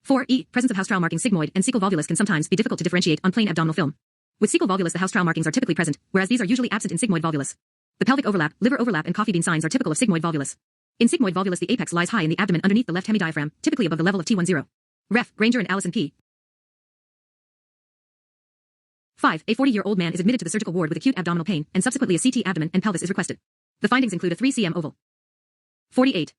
4. Presence of house trowel markings sigmoid and cecal volvulus can sometimes be difficult to differentiate on plain abdominal film. With cecal volvulus, the house trowel markings are typically present, whereas these are usually absent in sigmoid volvulus. The pelvic overlap, liver overlap, and coffee bean signs are typical of sigmoid volvulus. In sigmoid volvulus, the apex lies high in the abdomen underneath the left hemidiaphragm, typically above the level of T10. Ref. Granger and Allison P. 5. A 40-year-old man is admitted to the surgical ward with acute abdominal pain, and subsequently a CT abdomen and pelvis is requested. The findings include a 3 cm oval. 48.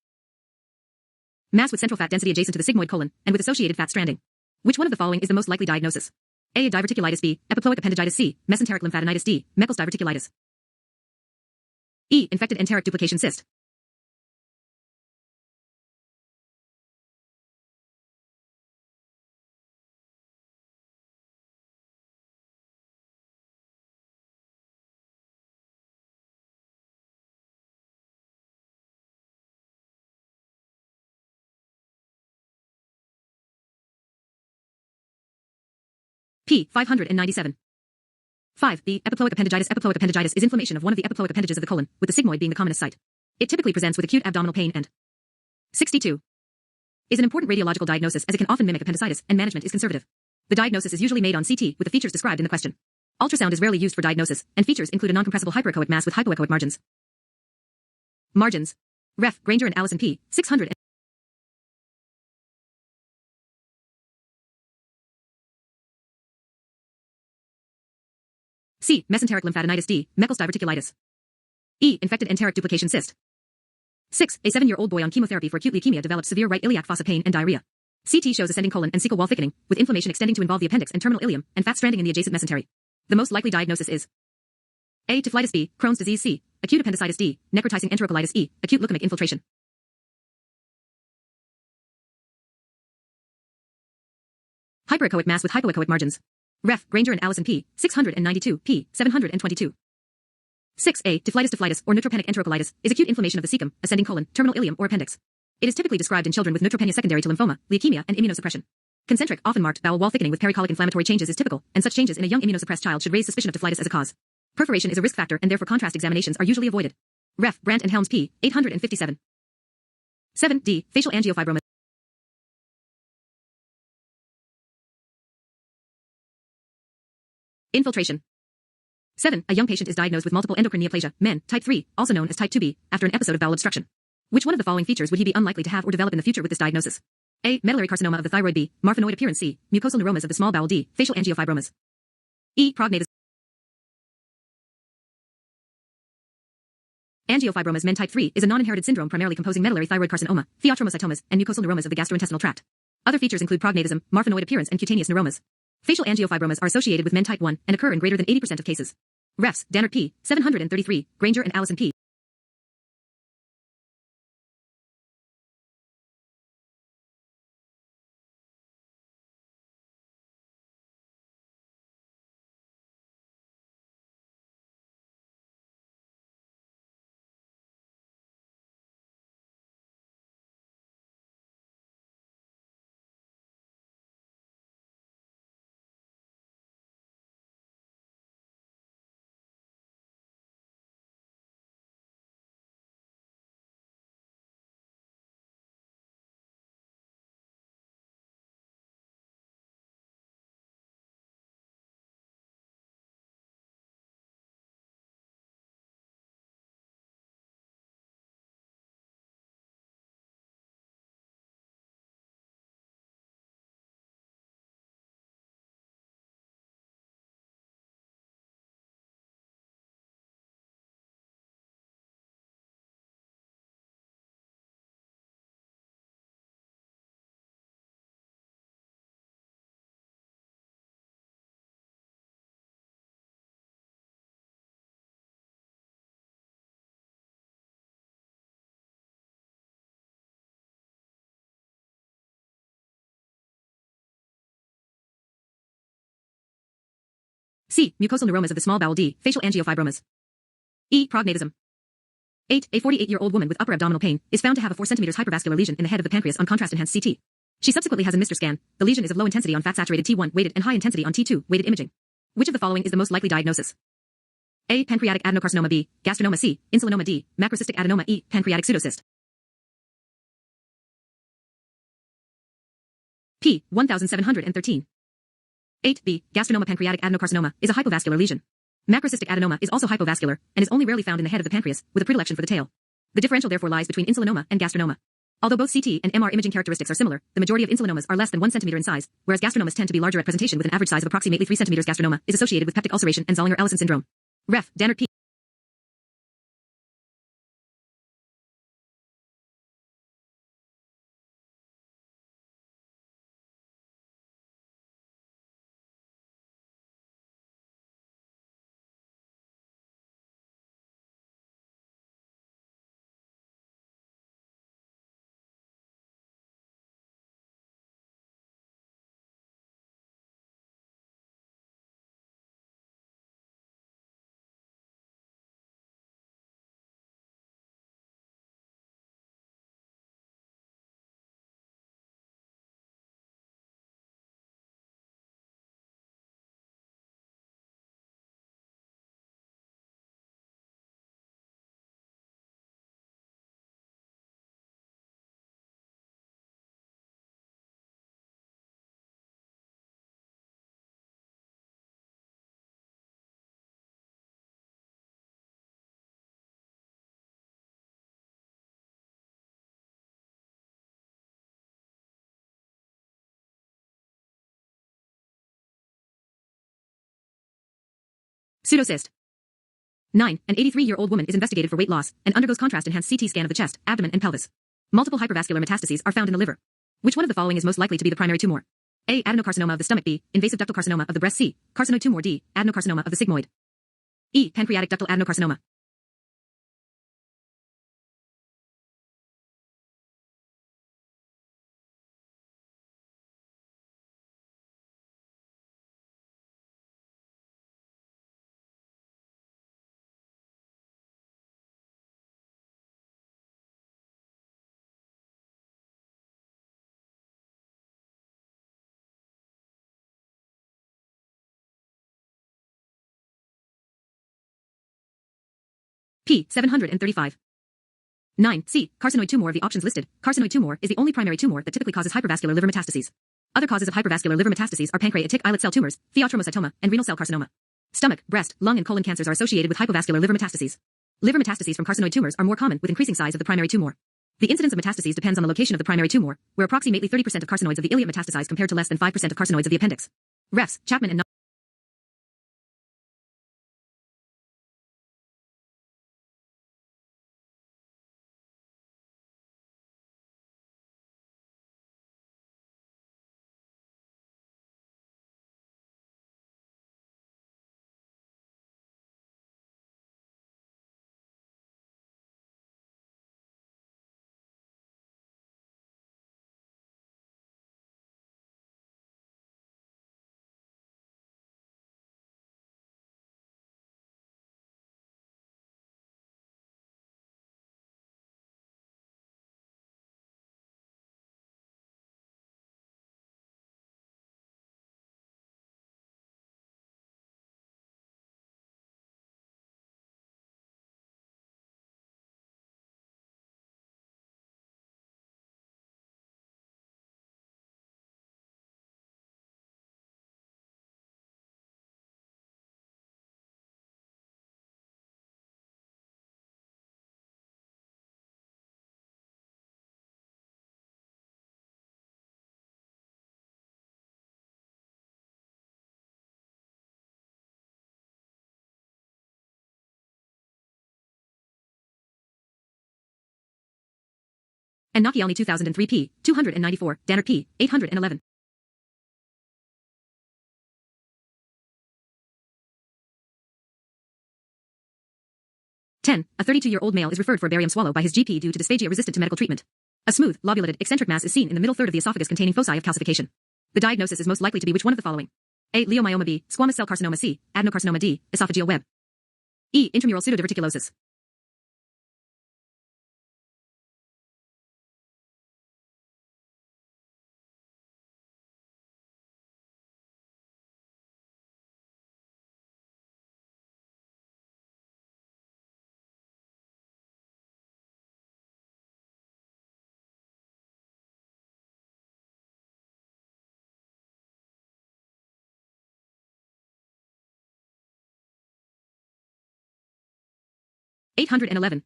Mass with central fat density adjacent to the sigmoid colon, and with associated fat stranding. Which one of the following is the most likely diagnosis? A. Diverticulitis. B. Epiploic appendicitis. C. Mesenteric lymphadenitis. D. Meckel's diverticulitis. E. Infected enteric duplication cyst. P. 597. 5. B. Epiploic appendicitis. Epiploic appendicitis is inflammation of one of the epiploic appendages of the colon, with the sigmoid being the commonest site. It typically presents with acute abdominal pain and 62. Is an important radiological diagnosis as it can often mimic appendicitis, and management is conservative. The diagnosis is usually made on CT with the features described in the question. Ultrasound is rarely used for diagnosis, and features include a non-compressible hyperechoic mass with hypoechoic margins. Margins. Ref. Granger and Allison P. 600. C. Mesenteric lymphadenitis. D. Meckel's diverticulitis. E. Infected enteric duplication cyst. 6. A 7-year-old boy on chemotherapy for acute leukemia developed severe right iliac fossa pain and diarrhea. CT shows ascending colon and cecal wall thickening, with inflammation extending to involve the appendix and terminal ileum, and fat stranding in the adjacent mesentery. The most likely diagnosis is A. Typhlitis. B. Crohn's disease. C. Acute appendicitis. D. Necrotizing enterocolitis. E. Acute leukemic infiltration. Hyperechoic mass with hypoechoic margins. Ref. Granger and Allison P. 692. P. 722. 6a. Typhlitis or neutropenic enterocolitis is acute inflammation of the cecum, ascending colon, terminal ileum, or appendix. It is typically described in children with neutropenia secondary to lymphoma, leukemia, and immunosuppression. Concentric, often marked bowel wall thickening with pericolic inflammatory changes is typical, and such changes in a young immunosuppressed child should raise suspicion of typhlitis as a cause. Perforation is a risk factor, and therefore contrast examinations are usually avoided. Ref. Brandt and Helms P. 857. 7d. Facial angiofibroma. Infiltration. 7. A young patient is diagnosed with multiple endocrine neoplasia, MEN, type 3, also known as type 2B, after an episode of bowel obstruction. Which one of the following features would he be unlikely to have or develop in the future with this diagnosis? A. Medullary carcinoma of the thyroid. B. Marfanoid appearance. C. Mucosal neuromas of the small bowel. D. Facial angiofibromas. E. Prognathis. Angiofibromas MEN type 3 is a non-inherited syndrome primarily composing medullary thyroid carcinoma, pheochromocytomas, and mucosal neuromas of the gastrointestinal tract. Other features include prognathism, marfanoid appearance, and cutaneous neuromas. Facial angiofibromas are associated with MEN type 1 and occur in greater than 80% of cases. Refs. Dannert P. 733, Granger and Allison P. C. Mucosal neuromas of the small bowel. D. Facial angiofibromas. E. Prognathism. 8. A 48-year-old woman with upper abdominal pain is found to have a 4 cm hypervascular lesion in the head of the pancreas on contrast-enhanced CT. She subsequently has a MR scan. The lesion is of low intensity on fat-saturated T1 weighted and high intensity on T2 weighted imaging. Which of the following is the most likely diagnosis? A. Pancreatic adenocarcinoma. B. Gastronoma. C. Insulinoma. D. Macrocystic adenoma. E. Pancreatic pseudocyst. p. 1713. 8b. Gastronoma pancreatic adenocarcinoma is a hypovascular lesion. Macrocystic adenoma is also hypovascular and is only rarely found in the head of the pancreas, with a predilection for the tail. The differential therefore lies between insulinoma and gastronoma. Although both CT and MR imaging characteristics are similar, the majority of insulinomas are less than 1 cm in size, whereas gastronomas tend to be larger at presentation with an average size of approximately 3 cm. Gastronoma is associated with peptic ulceration and Zollinger-Ellison syndrome. Ref. Dannert p. Pseudocyst. 9. An 83-year-old woman is investigated for weight loss and undergoes contrast-enhanced CT scan of the chest, abdomen, and pelvis. Multiple hypervascular metastases are found in the liver. Which one of the following is most likely to be the primary tumor? A. Adenocarcinoma of the stomach. B. Invasive ductal carcinoma of the breast. C. Carcinoid tumor. D. Adenocarcinoma of the sigmoid. E. Pancreatic ductal adenocarcinoma. P. 735. 9. C. Carcinoid tumor. Of the options listed, carcinoid tumor is the only primary tumor that typically causes hypervascular liver metastases. Other causes of hypervascular liver metastases are pancreatic islet cell tumors, pheochromocytoma, and renal cell carcinoma. Stomach, breast, lung, and colon cancers are associated with hypovascular liver metastases. Liver metastases from carcinoid tumors are more common with increasing size of the primary tumor. The incidence of metastases depends on the location of the primary tumor, where approximately 30% of carcinoids of the ileum metastasize compared to less than 5% of carcinoids of the appendix. Refs. Chapman and Nachialny 2003 p. 294, Dannert p. 811. 10. A 32-year-old male is referred for a barium swallow by his GP due to dysphagia resistant to medical treatment. A smooth, lobulated, eccentric mass is seen in the middle third of the esophagus containing foci of calcification. The diagnosis is most likely to be which one of the following? A. Leiomyoma. B. Squamous cell carcinoma. C. Adenocarcinoma. D. Esophageal web. E. Intramural pseudodiverticulosis. 811.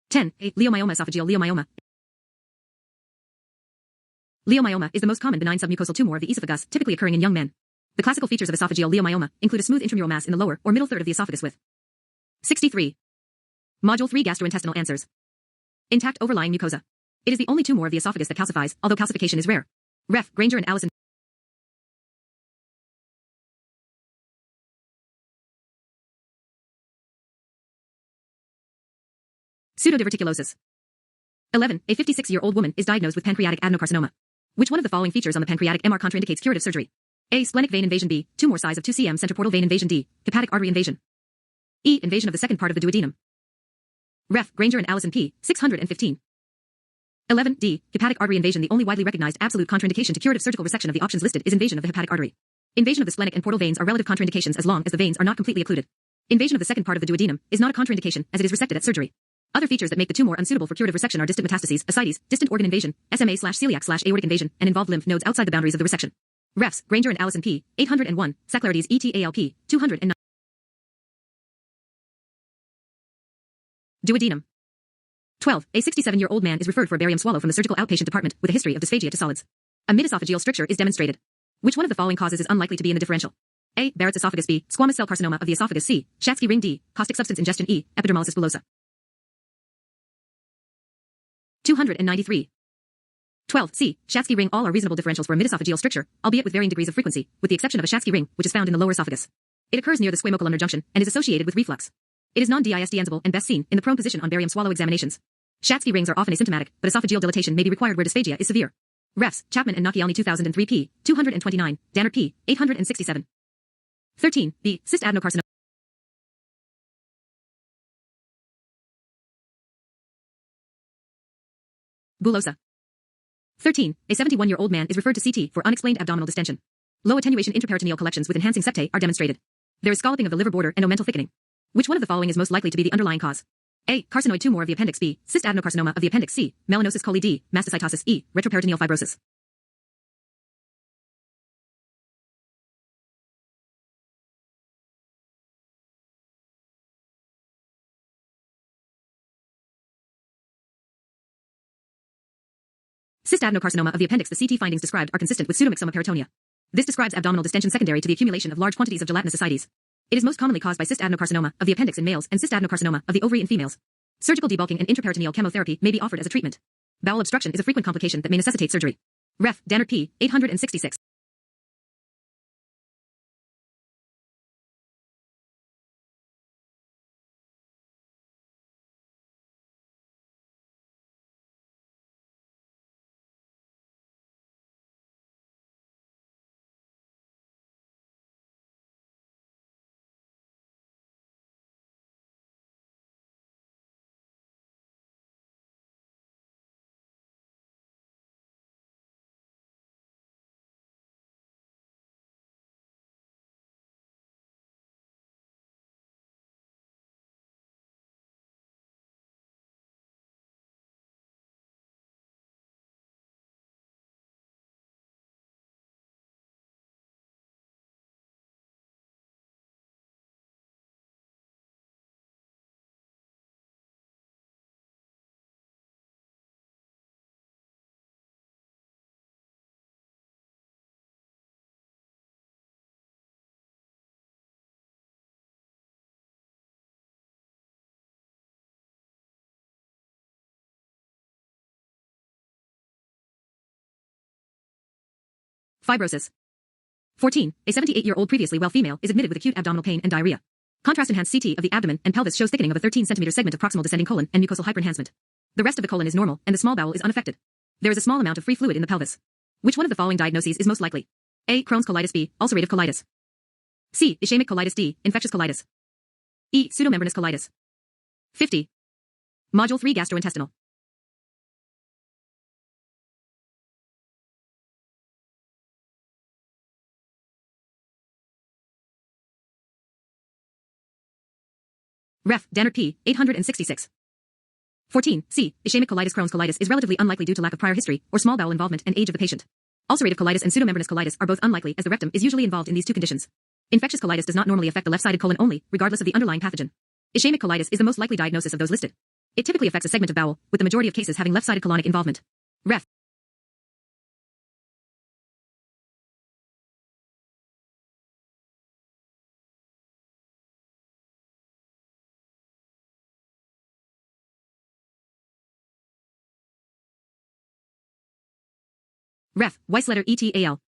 10. A. Leiomyoma esophageal leiomyoma. Leiomyoma is the most common benign submucosal tumor of the esophagus, typically occurring in young men. The classical features of esophageal leiomyoma include a smooth intramural mass in the lower or middle third of the esophagus with 63. Module 3 gastrointestinal answers. Intact overlying mucosa. It is the only tumor of the esophagus that calcifies, although calcification is rare. Ref. Granger and Allison. Pseudodiverticulosis. 11. A 56-year-old woman is diagnosed with pancreatic adenocarcinoma. Which one of the following features on the pancreatic MR contraindicates curative surgery? A. Splenic vein invasion. B. Tumor size of 2 cm. Centroportal vein invasion. D. Hepatic artery invasion. E. Invasion of the second part of the duodenum. Ref. Granger and Allison P. 615. 11. D. Hepatic artery invasion. The only widely recognized absolute contraindication to curative surgical resection of the options listed is invasion of the hepatic artery. Invasion of the splenic and portal veins are relative contraindications as long as the veins are not completely occluded. Invasion of the second part of the duodenum is not a contraindication as it is resected at surgery. Other features that make the tumor unsuitable for curative resection are distant metastases, ascites, distant organ invasion, SMA/celiac/aortic invasion, and involved lymph nodes outside the boundaries of the resection. Refs. Granger and Allison P. 801. Saclarides ETALP. 209. Duodenum. 12. A 67-year-old man is referred for a barium swallow from the surgical outpatient department with a history of dysphagia to solids. A midesophageal stricture is demonstrated. Which one of the following causes is unlikely to be in the differential? A. Barrett's esophagus. B. Squamous cell carcinoma of the esophagus. C. Chasky ring. D. Caustic substance ingestion. E. Epidermolysis bullosa. 293. 12. C. Chasky ring. All are reasonable differentials for a midesophageal stricture, albeit with varying degrees of frequency, with the exception of a Chasky ring, which is found in the lower esophagus. It occurs near the squamocolumnar junction and is associated with reflux. It is non-disdensible and best seen in the prone position on barium swallow examinations. Chasky rings are often asymptomatic, but esophageal dilatation may be required where dysphagia is severe. Refs. Chapman and Nachialny 2003 p. 229, Danner p. 867. 13. B. Cyst adenocarcinoma. Bullosa. 13. A 71-year-old man is referred to CT for unexplained abdominal distension. Low attenuation intraperitoneal collections with enhancing septae are demonstrated. There is scalloping of the liver border and omental thickening. Which one of the following is most likely to be the underlying cause? A. Carcinoid tumor of the appendix. B. Cyst adenocarcinoma of the appendix. C. Melanosis coli. D. Mastocytosis. E. Retroperitoneal fibrosis. Cyst adenocarcinoma of the appendix. The CT findings described are consistent with pseudomyxoma peritonia. This describes abdominal distension secondary to the accumulation of large quantities of gelatinous ascites. It is most commonly caused by cyst adenocarcinoma of the appendix in males and cyst adenocarcinoma of the ovary in females. Surgical debulking and intraperitoneal chemotherapy may be offered as a treatment. Bowel obstruction is a frequent complication that may necessitate surgery. Ref. Danner p. 866. Fibrosis. 14. A 78-year-old previously well female is admitted with acute abdominal pain and diarrhea. Contrast-enhanced CT of the abdomen and pelvis shows thickening of a 13 cm segment of proximal descending colon and mucosal hyperenhancement. The rest of the colon is normal and the small bowel is unaffected. There is a small amount of free fluid in the pelvis. Which one of the following diagnoses is most likely? A. Crohn's colitis. B. Ulcerative colitis. C. Ischemic colitis. D. Infectious colitis. E. Pseudomembranous colitis. 50. Module 3 gastrointestinal. Ref. Danner p. 866. 14. C. Ischemic colitis. Crohn's colitis is relatively unlikely due to lack of prior history or small bowel involvement and age of the patient. Ulcerative colitis and pseudomembranous colitis are both unlikely as the rectum is usually involved in these two conditions. Infectious colitis does not normally affect the left-sided colon only, regardless of the underlying pathogen. Ischemic colitis is the most likely diagnosis of those listed. It typically affects a segment of bowel, with the majority of cases having left-sided colonic involvement. Ref. Ref. Weiss letter ETAL.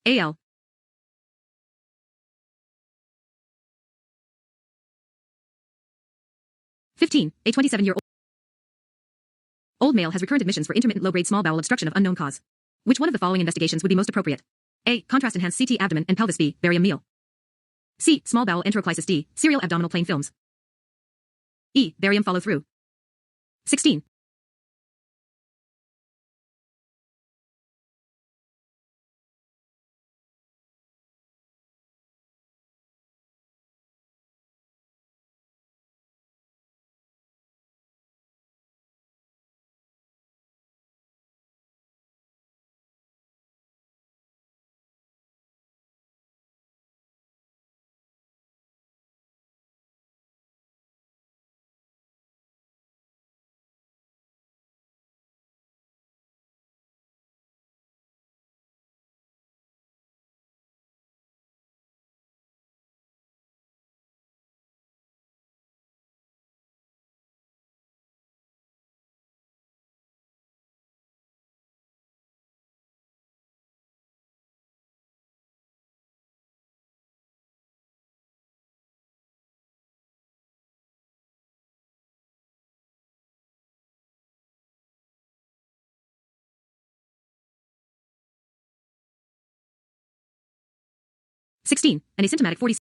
AL. 15. A 27-year-old male has recurrent admissions for intermittent low-grade small bowel obstruction of unknown cause. Which one of the following investigations would be most appropriate? A. Contrast-enhanced CT abdomen and pelvis. B. Barium meal. C. Small bowel enteroclysis. D. Serial abdominal plain films. E. Barium follow-through. 16. An asymptomatic 40.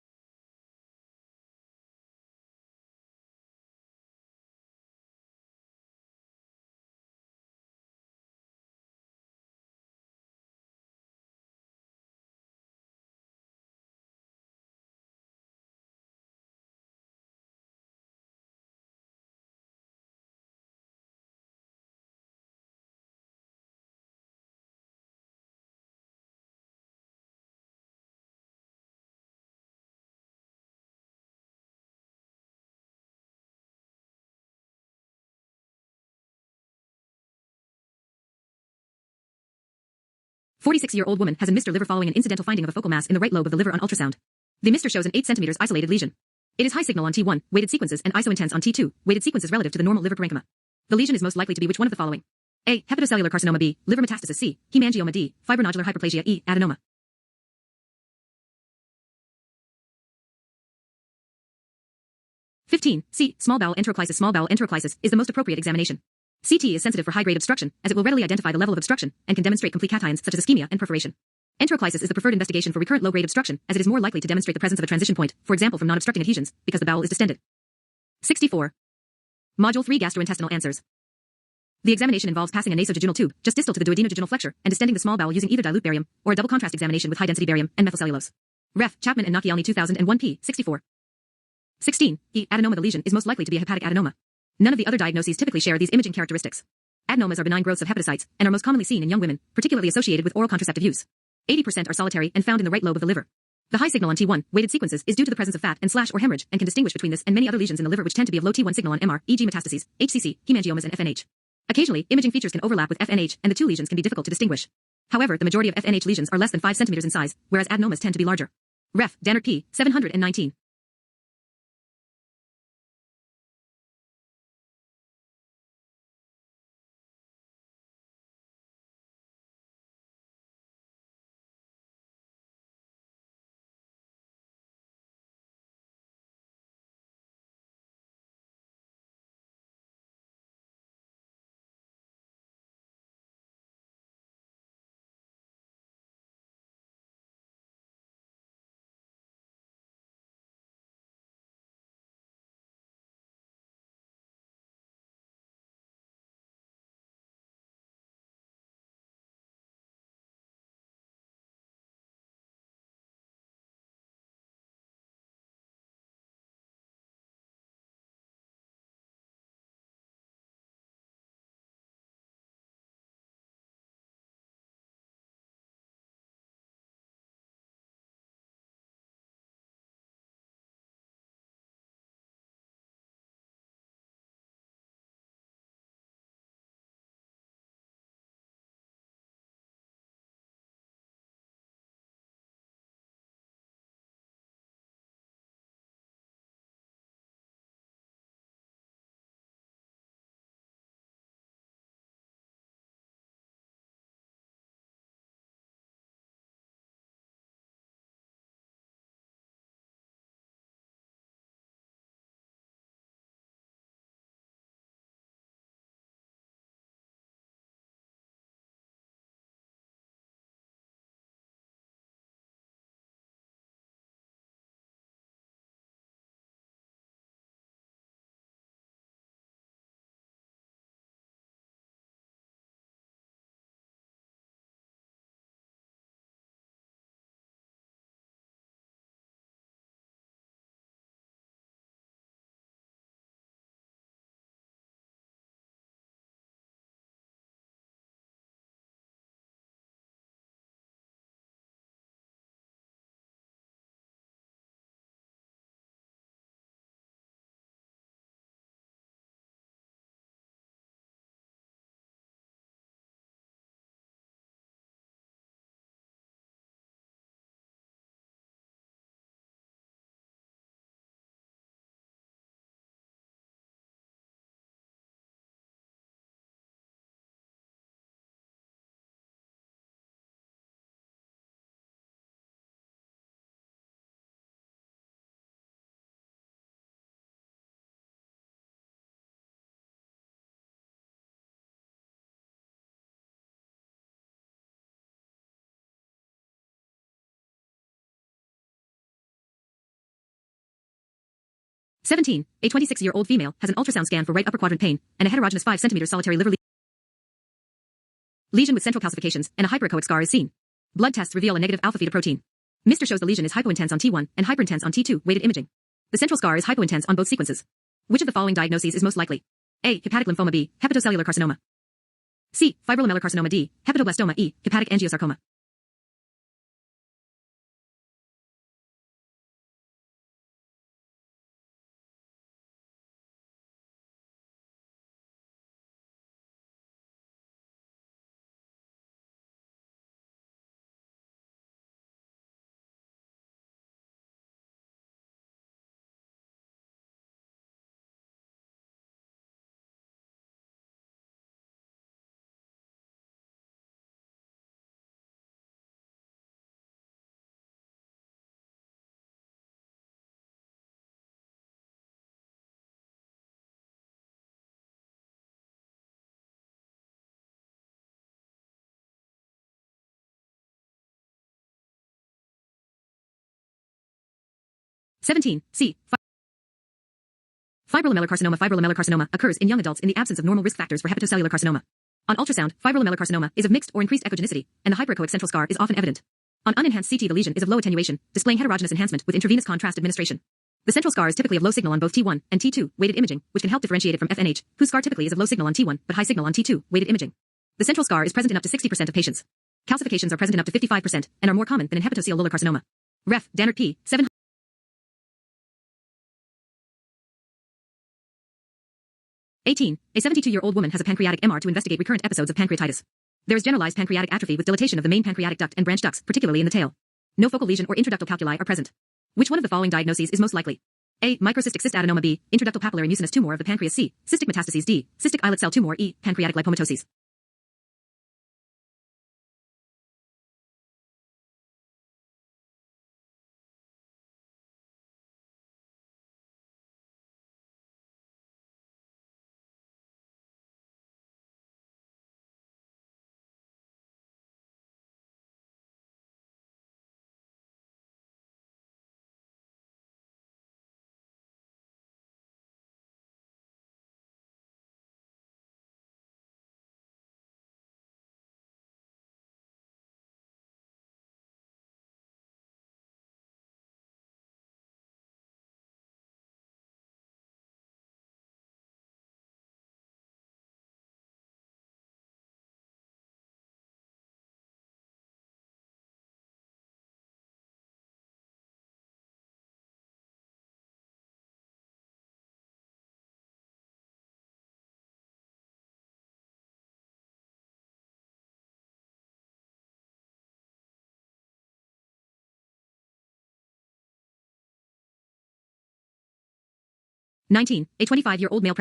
46-year-old woman has a MR liver following an incidental finding of a focal mass in the right lobe of the liver on ultrasound. The MR shows an 8 cm isolated lesion. It is high signal on T1, weighted sequences, and isointense on T2, weighted sequences relative to the normal liver parenchyma. The lesion is most likely to be which one of the following? A. Hepatocellular carcinoma. B. Liver metastasis. C. Hemangioma. D. Fibronodular hyperplasia. E. Adenoma. 15. C. Small bowel enteroclysis. Small bowel enteroclysis is the most appropriate examination. CT is sensitive for high-grade obstruction, as it will readily identify the level of obstruction and can demonstrate complete cations such as ischemia and perforation. Enteroclysis is the preferred investigation for recurrent low-grade obstruction, as it is more likely to demonstrate the presence of a transition point, for example from non-obstructing adhesions, because the bowel is distended. 64. Module 3 Gastrointestinal Answers. The examination involves passing a nasojejunal tube, just distal to the duodenojejunal flexure, and distending the small bowel using either dilute barium, or a double contrast examination with high-density barium and methylcellulose. Ref. Chapman and Nachialny 2001 p. 64. 16. E. Adenoma. The lesion is most likely to be a hepatic adenoma. None of the other diagnoses typically share these imaging characteristics. Adenomas are benign growths of hepatocytes, and are most commonly seen in young women, particularly associated with oral contraceptive use. 80% are solitary and found in the right lobe of the liver. The high signal on T1, weighted sequences, is due to the presence of fat and / or hemorrhage, and can distinguish between this and many other lesions in the liver which tend to be of low T1 signal on MR, e.g. metastases, HCC, hemangiomas and FNH. Occasionally, imaging features can overlap with FNH, and the two lesions can be difficult to distinguish. However, the majority of FNH lesions are less than 5 cm in size, whereas adenomas tend to be larger. Ref. Dannert p. 719. 17. A 26-year-old female has an ultrasound scan for right upper quadrant pain and a heterogeneous 5 cm solitary liver lesion with central calcifications and a hyperechoic scar is seen. Blood tests reveal a negative alpha-fetoprotein. Mr. shows the lesion is hypointense on T1 and hyperintense on T2 weighted imaging. The central scar is hypointense on both sequences. Which of the following diagnoses is most likely? A. Hepatic lymphoma. B. Hepatocellular carcinoma. C. Fibromyalgia carcinoma. D. Hepatoblastoma. E. Hepatic angiosarcoma. (17) C. Fibromyalgia carcinoma. Fibromyalgia carcinoma occurs in young adults in the absence of normal risk factors for hepatocellular carcinoma. On ultrasound, fibromyalgia carcinoma is of mixed or increased echogenicity, and the hyperechoic central scar is often evident. On unenhanced CT, the lesion is of low attenuation, displaying heterogeneous enhancement with intravenous contrast administration. The central scar is typically of low signal on both T1 and T2 weighted imaging, which can help differentiate it from FNH, whose scar typically is of low signal on T1 but high signal on T2 weighted imaging. The central scar is present in up to 60% of patients. Calcifications are present in up to 55% and are more common than in hepatocellular carcinoma. Ref. Dannert P. 7. 18. A 72-year-old woman has a pancreatic MR to investigate recurrent episodes of pancreatitis. There is generalized pancreatic atrophy with dilatation of the main pancreatic duct and branch ducts, particularly in the tail. No focal lesion or intraductal calculi are present. Which one of the following diagnoses is most likely? A. Microcystic cyst adenoma. B. Intraductal papillary mucinous tumor of the pancreas. C. Cystic metastases. D. Cystic islet cell tumor. E. Pancreatic lipomatosis. (19) A 25-year-old male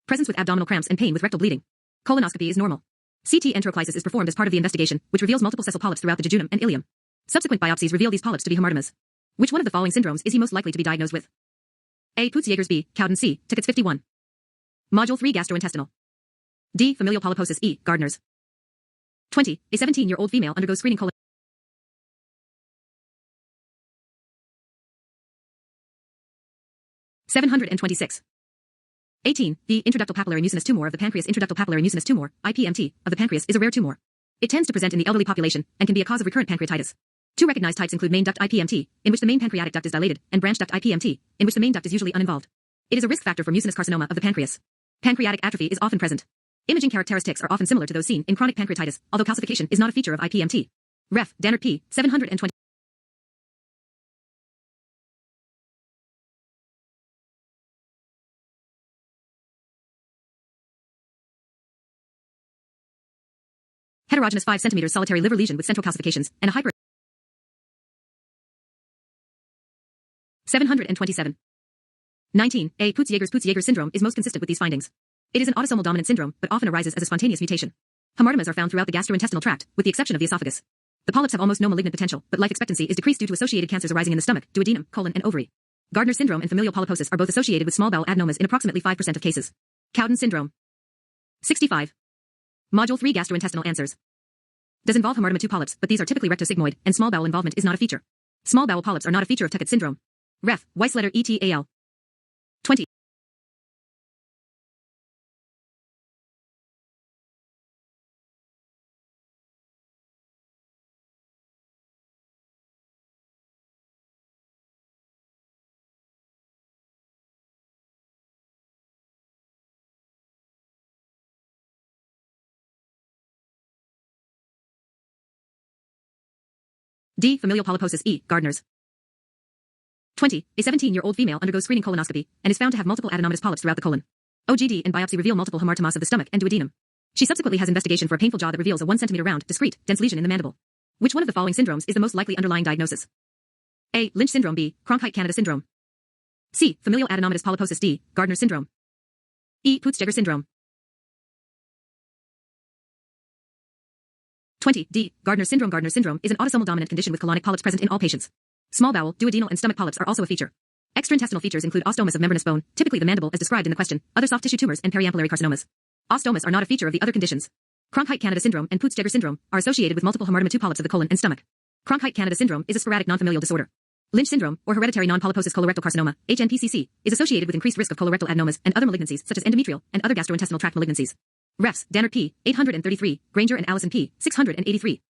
presents with abdominal cramps and pain with rectal bleeding. Colonoscopy is normal. CT enteroclysis is performed as part of the investigation, which reveals multiple sessile polyps throughout the jejunum and ileum. Subsequent biopsies reveal these polyps to be hematomas. Which one of the following syndromes is he most likely to be diagnosed with? A. Peutz-Jeghers. B. Cowden. C. Tickets 51. Module 3 Gastrointestinal. D. Familial polyposis. E. Gardner's. 20. A 17-year-old female undergoes screening. 726. 18. The intraductal papillary mucinous tumor of the pancreas. Intraductal papillary mucinous tumor, IPMT, of the pancreas is a rare tumor. It tends to present in the elderly population and can be a cause of recurrent pancreatitis. Two recognized types include main duct IPMT, in which the main pancreatic duct is dilated, and branch duct IPMT, in which the main duct is usually uninvolved. It is a risk factor for mucinous carcinoma of the pancreas. Pancreatic atrophy is often present. Imaging characteristics are often similar to those seen in chronic pancreatitis, although calcification is not a feature of IPMT. Ref. Dannert P. 720. Heterogeneous 5 cm solitary liver lesion with central calcifications and a hyper. 727. 19. A. Peutz-Jeghers syndrome is most consistent with these findings. It is an autosomal dominant syndrome, but often arises as a spontaneous mutation. Hamartomas are found throughout the gastrointestinal tract, with the exception of the esophagus. The polyps have almost no malignant potential, but life expectancy is decreased due to associated cancers arising in the stomach, duodenum, colon, and ovary. Gardner syndrome and familial polyposis are both associated with small bowel adenomas in approximately 5% of cases. Cowden syndrome. 65. Module 3 Gastrointestinal answers. Does involve hamartoma 2 polyps, but these are typically rectosigmoid, and small bowel involvement is not a feature. Small bowel polyps are not a feature of Tuckett syndrome. Ref. Weissletter et al. 20. D. Familial polyposis. E. Gardner's. 20. A 17-year-old female undergoes screening colonoscopy and is found to have multiple adenomatous polyps throughout the colon. OGD and biopsy reveal multiple hamartomas of the stomach and duodenum. She subsequently has investigation for a painful jaw that reveals a 1 cm round, discrete, dense lesion in the mandible. Which one of the following syndromes is the most likely underlying diagnosis? A. Lynch syndrome. B. Cronkite-Canada syndrome. C. Familial adenomatous polyposis. D. Gardner syndrome. E. Peutz-Jeghers syndrome. 20. D. Gardner syndrome. Gardner syndrome is an autosomal dominant condition with colonic polyps present in all patients. Small bowel, duodenal, and stomach polyps are also a feature. Extraintestinal features include ostomas of membranous bone, typically the mandible as described in the question, other soft tissue tumors, and periampullary carcinomas. Ostomas are not a feature of the other conditions. Cronkite-Canada syndrome and Peutz-Jeghers syndrome are associated with multiple hamartoma 2 polyps of the colon and stomach. Cronkite-Canada syndrome is a sporadic non-familial disorder. Lynch syndrome, or hereditary non-polyposis colorectal carcinoma, HNPCC, is associated with increased risk of colorectal adenomas and other malignancies such as endometrial and other gastrointestinal tract malignancies. Refs. Dannert P. 833, Granger and Allison P. 683.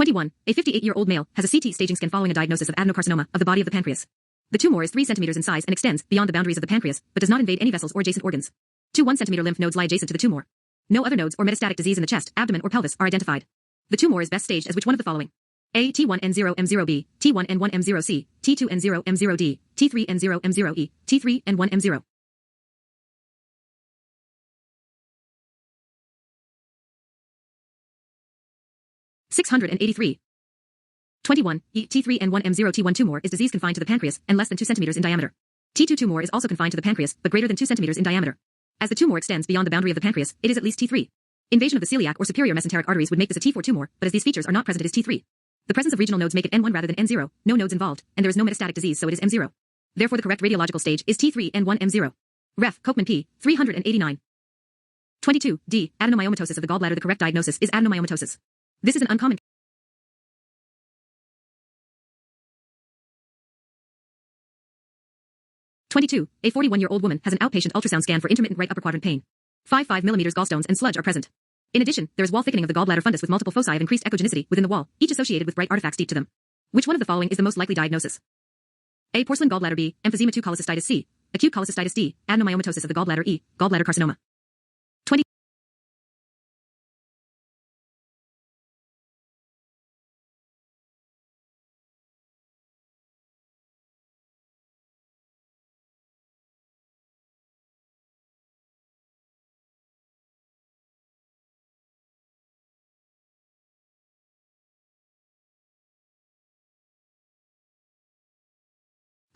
21. A 58-year-old male has a CT staging scan following a diagnosis of adenocarcinoma of the body of the pancreas. The tumor is 3 cm in size and extends beyond the boundaries of the pancreas, but does not invade any vessels or adjacent organs. 2 1 cm lymph nodes lie adjacent to the tumor. No other nodes or metastatic disease in the chest, abdomen, or pelvis are identified. The tumor is best staged as which one of the following? A. T1N0M0B, T1N1M0C, T2N0M0D, T3N0M0E, T3N1M0. 683. 21. T3N1M0 T1 tumor is disease confined to the pancreas and less than 2 cm in diameter. T2 tumor is also confined to the pancreas, but greater than 2 cm in diameter. As the tumor extends beyond the boundary of the pancreas, it is at least T3. Invasion of the celiac or superior mesenteric arteries would make this a T4 tumor, but as these features are not present, it is T3. The presence of regional nodes make it N1 rather than N0, no nodes involved, and there is no metastatic disease, so it is M0. Therefore, the correct radiological stage is T3N1M0. Ref. Kochman P. 389. 22. D. Adenomyomatosis of the gallbladder. The correct diagnosis is adenomyomatosis. This is an uncommon 22. A 41-year-old woman has an outpatient ultrasound scan for intermittent right upper quadrant pain. 5 mm gallstones and sludge are present. In addition, there is wall thickening of the gallbladder fundus with multiple foci of increased echogenicity within the wall, each associated with bright artifacts deep to them. Which one of the following is the most likely diagnosis? A. Porcelain gallbladder. B. Emphysema 2 cholecystitis. C. Acute cholecystitis. D. Adenomyomatosis of the gallbladder. E. Gallbladder carcinoma. 20.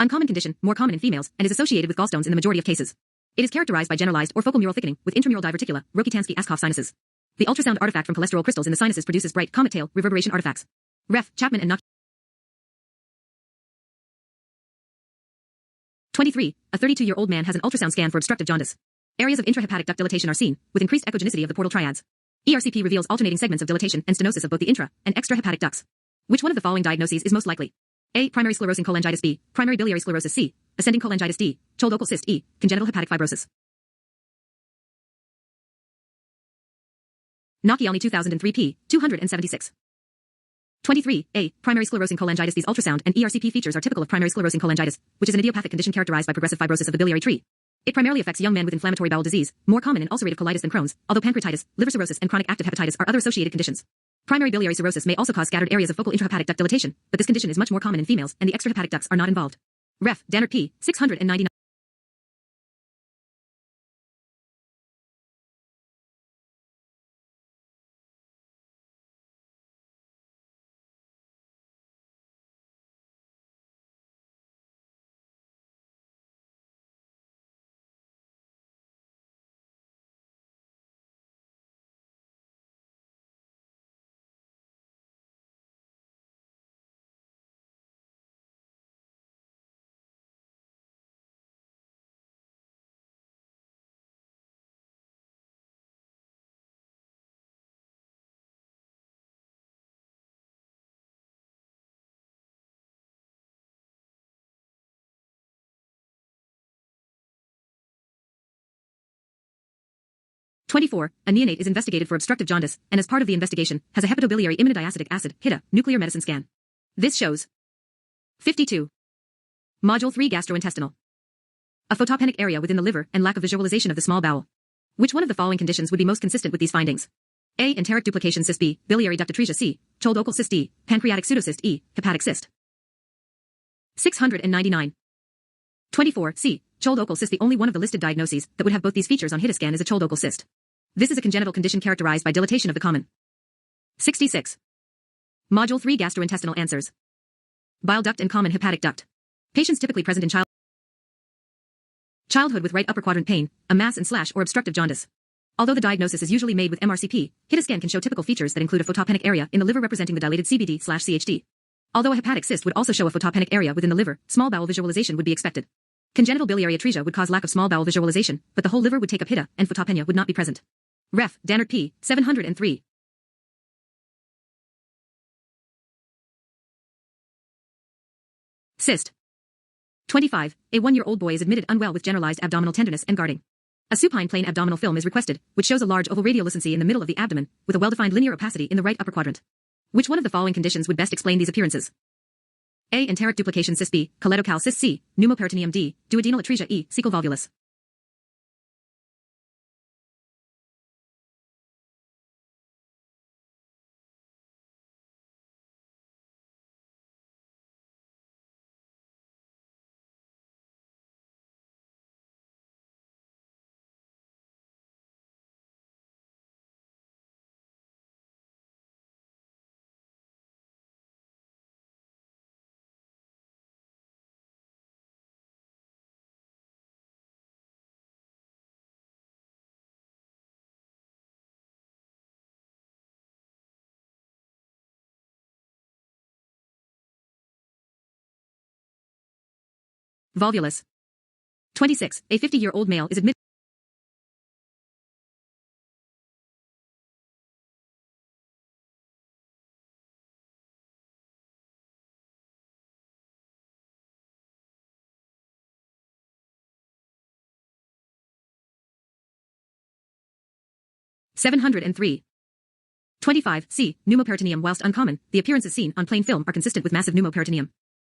Uncommon condition, more common in females, and is associated with gallstones in the majority of cases. It is characterized by generalized or focal mural thickening with intramural diverticula, Rokitansky-Askov sinuses. The ultrasound artifact from cholesterol crystals in the sinuses produces bright comet tail reverberation artifacts. Ref. Chapman and Nock. 23. A 32-year-old man has an ultrasound scan for obstructive jaundice. Areas of intrahepatic duct dilatation are seen, with increased echogenicity of the portal triads. ERCP reveals alternating segments of dilatation and stenosis of both the intra and extrahepatic ducts. Which one of the following diagnoses is most likely? A. Primary sclerosing cholangitis. B. Primary biliary sclerosis. C. Ascending cholangitis. D. Cholangitis cyst. E. Congenital hepatic fibrosis. Nachialny 2003 p. 276. 23. A. Primary sclerosing cholangitis. These ultrasound and ERCP features are typical of primary sclerosing cholangitis, which is an idiopathic condition characterized by progressive fibrosis of the biliary tree. It primarily affects young men with inflammatory bowel disease, more common in ulcerative colitis than Crohn's, although pancreatitis, liver cirrhosis, and chronic active hepatitis are other associated conditions. Primary biliary cirrhosis may also cause scattered areas of focal intrahepatic duct dilatation, but this condition is much more common in females, and the extrahepatic ducts are not involved. Ref. Dannert p. 699. (24) A neonate is investigated for obstructive jaundice, and as part of the investigation, has a hepatobiliary immunodiacetic acid (HIDA) nuclear medicine scan. This shows 52. Module 3 Gastrointestinal. A photopenic area within the liver and lack of visualization of the small bowel. Which one of the following conditions would be most consistent with these findings? A. Enteric duplication. Cyst. B. Biliary duct atresia. C. Cholangitis cyst. D. Pancreatic pseudocyst. E. Hepatic cyst. 699. 24. C. Cholangitis cyst. The only one of the listed diagnoses that would have both these features on HIDA scan is a Cholangitis cyst. This is a congenital condition characterized by dilatation of the common. 66. Module 3 Gastrointestinal answers. Bile duct and common hepatic duct. Patients typically present in childhood with right upper quadrant pain, a mass and slash or obstructive jaundice. Although the diagnosis is usually made with MRCP, HIDA scan can show typical features that include a photopenic area in the liver representing the dilated CBD/CHD. Although a hepatic cyst would also show a photopenic area within the liver, small bowel visualization would be expected. Congenital biliary atresia would cause lack of small bowel visualization, but the whole liver would take up HIDA, and photopenia would not be present. Ref. Dannert p. 703. Cyst. 25. A 1-year-old boy is admitted unwell with generalized abdominal tenderness and guarding. A supine plain abdominal film is requested, which shows a large oval radiolucency in the middle of the abdomen, with a well-defined linear opacity in the right upper quadrant. Which one of the following conditions would best explain these appearances? A. Enteric duplication. Cyst. B. Cholangitis cyst. C. Pneumoperitoneum. D. Duodenal atresia. E. Cecal volvulus. Volvulus. 26. A 50-year-old male is admitted. (703) 25. C. Pneumoperitoneum. Whilst uncommon, the appearances seen on plain film are consistent with massive pneumoperitoneum.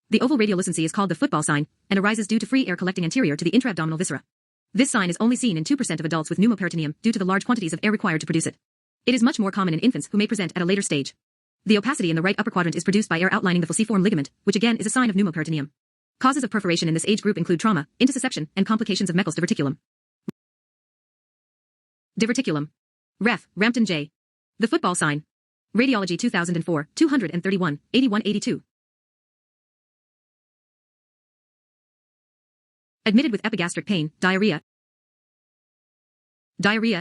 The oval radiolucency is called the football sign, and arises due to free air collecting anterior to the intra-abdominal viscera. This sign is only seen in 2% of adults with pneumoperitoneum due to the large quantities of air required to produce it. It is much more common in infants who may present at a later stage. The opacity in the right upper quadrant is produced by air outlining the falciform ligament, which again is a sign of pneumoperitoneum. Causes of perforation in this age group include trauma, intussusception, and complications of Meckel's diverticulum. Diverticulum. Ref. Rampton J. The football sign. Radiology 2004, 231, 8182. Admitted with epigastric pain, diarrhea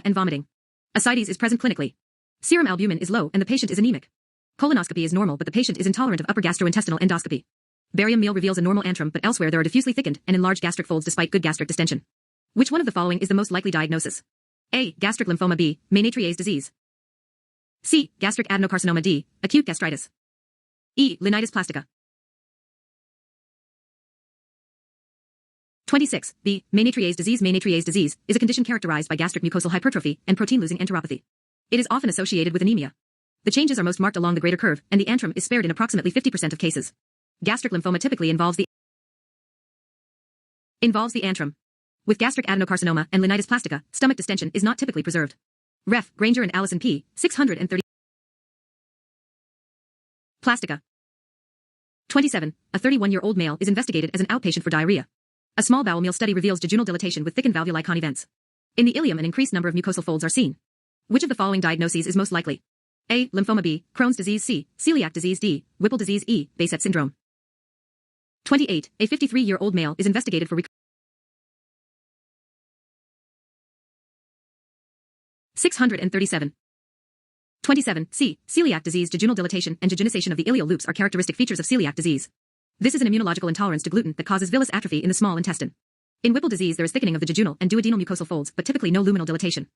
and vomiting. Ascites is present clinically. Serum albumin is low and the patient is anemic. Colonoscopy is normal but the patient is intolerant of upper gastrointestinal endoscopy. Barium meal reveals a normal antrum but elsewhere there are diffusely thickened and enlarged gastric folds despite good gastric distension. Which one of the following is the most likely diagnosis? A. Gastric lymphoma. B. Myeloid disease. C. Gastric adenocarcinoma. D. Acute gastritis. E. Linitis plastica. 26. B. Myeloid disease. Myeloid disease is a condition characterized by gastric mucosal hypertrophy and protein-losing enteropathy. It is often associated with anemia. The changes are most marked along the greater curve, and the antrum is spared in approximately 50% of cases. Gastric lymphoma typically involves the antrum. With gastric adenocarcinoma and linitis plastica, stomach distension is not typically preserved. Ref. Granger and Allison P. 630. Plastica. 27. A 31-year-old male is investigated as an outpatient for diarrhea. A small bowel meal study reveals jejunal dilatation with thickened valvuli convents. In the ileum an increased number of mucosal folds are seen. Which of the following diagnoses is most likely? A. Lymphoma. B. Crohn's disease. C. Celiac disease. D. Whipple disease. E. Behçet syndrome. 28. A 53-year-old male is investigated for 637. 27. C. Celiac disease. Jejunal dilatation and jejunization of the ileal loops are characteristic features of celiac disease. This is an immunological intolerance to gluten that causes villous atrophy in the small intestine. In Whipple disease there is thickening of the jejunal and duodenal mucosal folds, but typically no luminal dilatation.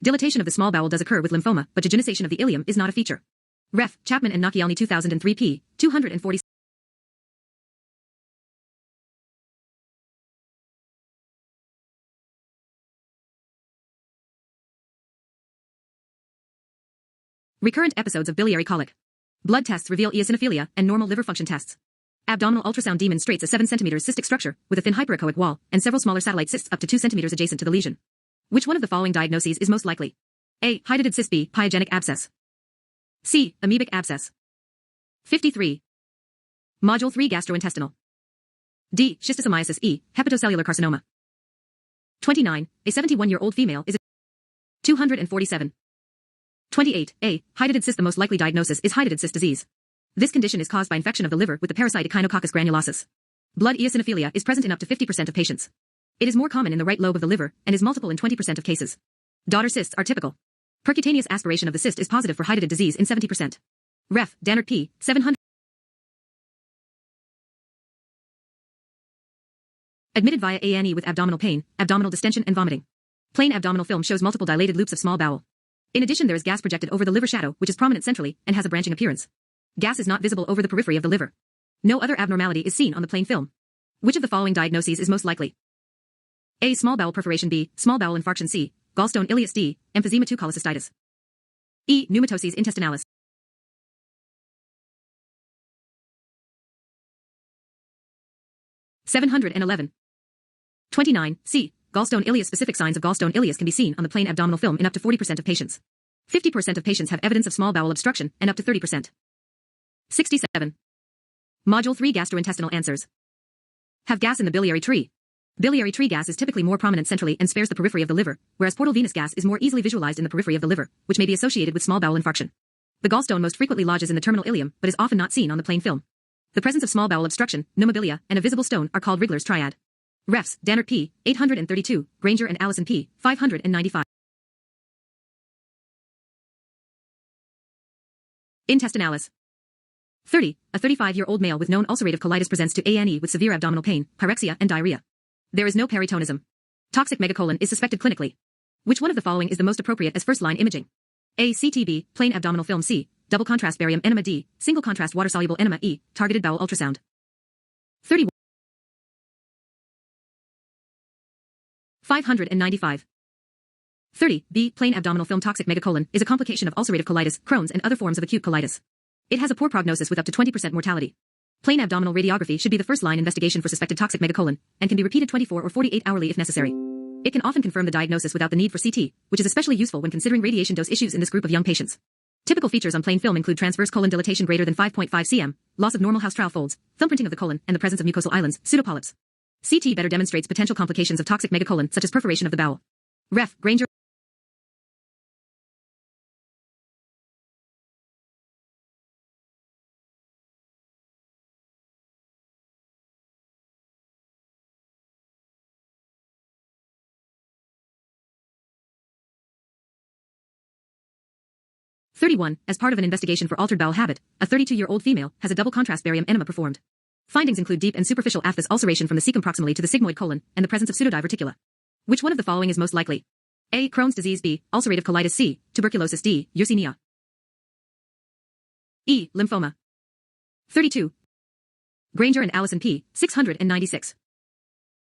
Dilatation of the small bowel does occur with lymphoma, but jejunization of the ileum is not a feature. Ref. Chapman and Nachialny 2003 p. 240. Recurrent episodes of biliary colic. Blood tests reveal eosinophilia and normal liver function tests. Abdominal ultrasound demonstrates a 7 cm cystic structure with a thin hyperechoic wall and several smaller satellite cysts up to 2 cm adjacent to the lesion. Which one of the following diagnoses is most likely? A. Heightened cyst. B. Pyogenic abscess. C. Amoebic abscess. 53. Module 3 gastrointestinal. D. Schistosomiasis. E. Hepatocellular carcinoma. 29. A 71-year-old female is 247. 28. A. Heightened cyst. The most likely diagnosis is heightened cyst disease. This condition is caused by infection of the liver with the parasite Echinococcus granulosus. Blood eosinophilia is present in up to 50% of patients. It is more common in the right lobe of the liver and is multiple in 20% of cases. Daughter cysts are typical. Percutaneous aspiration of the cyst is positive for heightened disease in 70%. Ref. Dannert P. 700. Admitted via A&E with abdominal pain, abdominal distension and vomiting. Plain abdominal film shows multiple dilated loops of small bowel. In addition there is gas projected over the liver shadow, which is prominent centrally and has a branching appearance. Gas is not visible over the periphery of the liver. No other abnormality is seen on the plain film. Which of the following diagnoses is most likely? A. Small bowel perforation. B. Small bowel infarction. C. Gallstone ileus. D. Emphysema 2 cholecystitis. E. Pneumatosis intestinalis. 711. 29. C. Gallstone ileus. Specific signs of gallstone ileus can be seen on the plain abdominal film in up to 40% of patients. 50% of patients have evidence of small bowel obstruction and up to 30%. 67. Module 3 gastrointestinal answers. Have gas in the biliary tree. Biliary tree gas is typically more prominent centrally and spares the periphery of the liver, whereas portal venous gas is more easily visualized in the periphery of the liver, which may be associated with small bowel infarction. The gallstone most frequently lodges in the terminal ileum, but is often not seen on the plain film. The presence of small bowel obstruction, pneumobilia, and a visible stone are called Rigler's triad. Refs. Dannert P. 832, Granger and Allison P. 595. Intestinalis. 30. A 35-year-old male with known ulcerative colitis presents to A&E with severe abdominal pain, pyrexia, and diarrhea. There is no peritonism. Toxic megacolon is suspected clinically. Which one of the following is the most appropriate as first-line imaging? A. CTB, plain abdominal film. C. Double contrast barium enema. D. Single contrast water-soluble enema. E. Targeted bowel ultrasound. 31. 595. 30. B. Plain abdominal film. Toxic megacolon is a complication of ulcerative colitis, Crohn's, and other forms of acute colitis. It has a poor prognosis with up to 20% mortality. Plain abdominal radiography should be the first-line investigation for suspected toxic megacolon, and can be repeated 24 or 48 hourly if necessary. It can often confirm the diagnosis without the need for CT, which is especially useful when considering radiation dose issues in this group of young patients. Typical features on plain film include transverse colon dilatation greater than 5.5 cm, loss of normal house trial folds, thumbprinting of the colon, and the presence of mucosal islands, pseudopolyps. CT better demonstrates potential complications of toxic megacolon such as perforation of the bowel. Ref. Granger. 31. As part of an investigation for altered bowel habit, a 32-year-old female has a double contrast barium enema performed. Findings include deep and superficial aphthous ulceration from the cecum proximally to the sigmoid colon and the presence of pseudodiverticula. Which one of the following is most likely? A. Crohn's disease. B. Ulcerative colitis. C. Tuberculosis. D. Yersinia. E. Lymphoma. 32. Granger and Allison P. 696.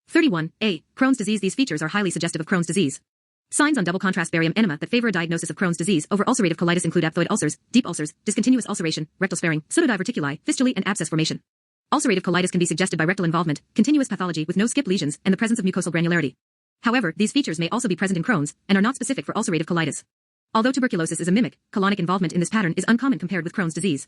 31. A. Crohn's disease. These features are highly suggestive of Crohn's disease. Signs on double contrast barium enema that favor a diagnosis of Crohn's disease over ulcerative colitis include aphthoid ulcers, deep ulcers, discontinuous ulceration, rectal sparing, pseudodiverticuli, fistulae, and abscess formation. Ulcerative colitis can be suggested by rectal involvement, continuous pathology with no skip lesions, and the presence of mucosal granularity. However, these features may also be present in Crohn's and are not specific for ulcerative colitis. Although tuberculosis is a mimic, colonic involvement in this pattern is uncommon compared with Crohn's disease.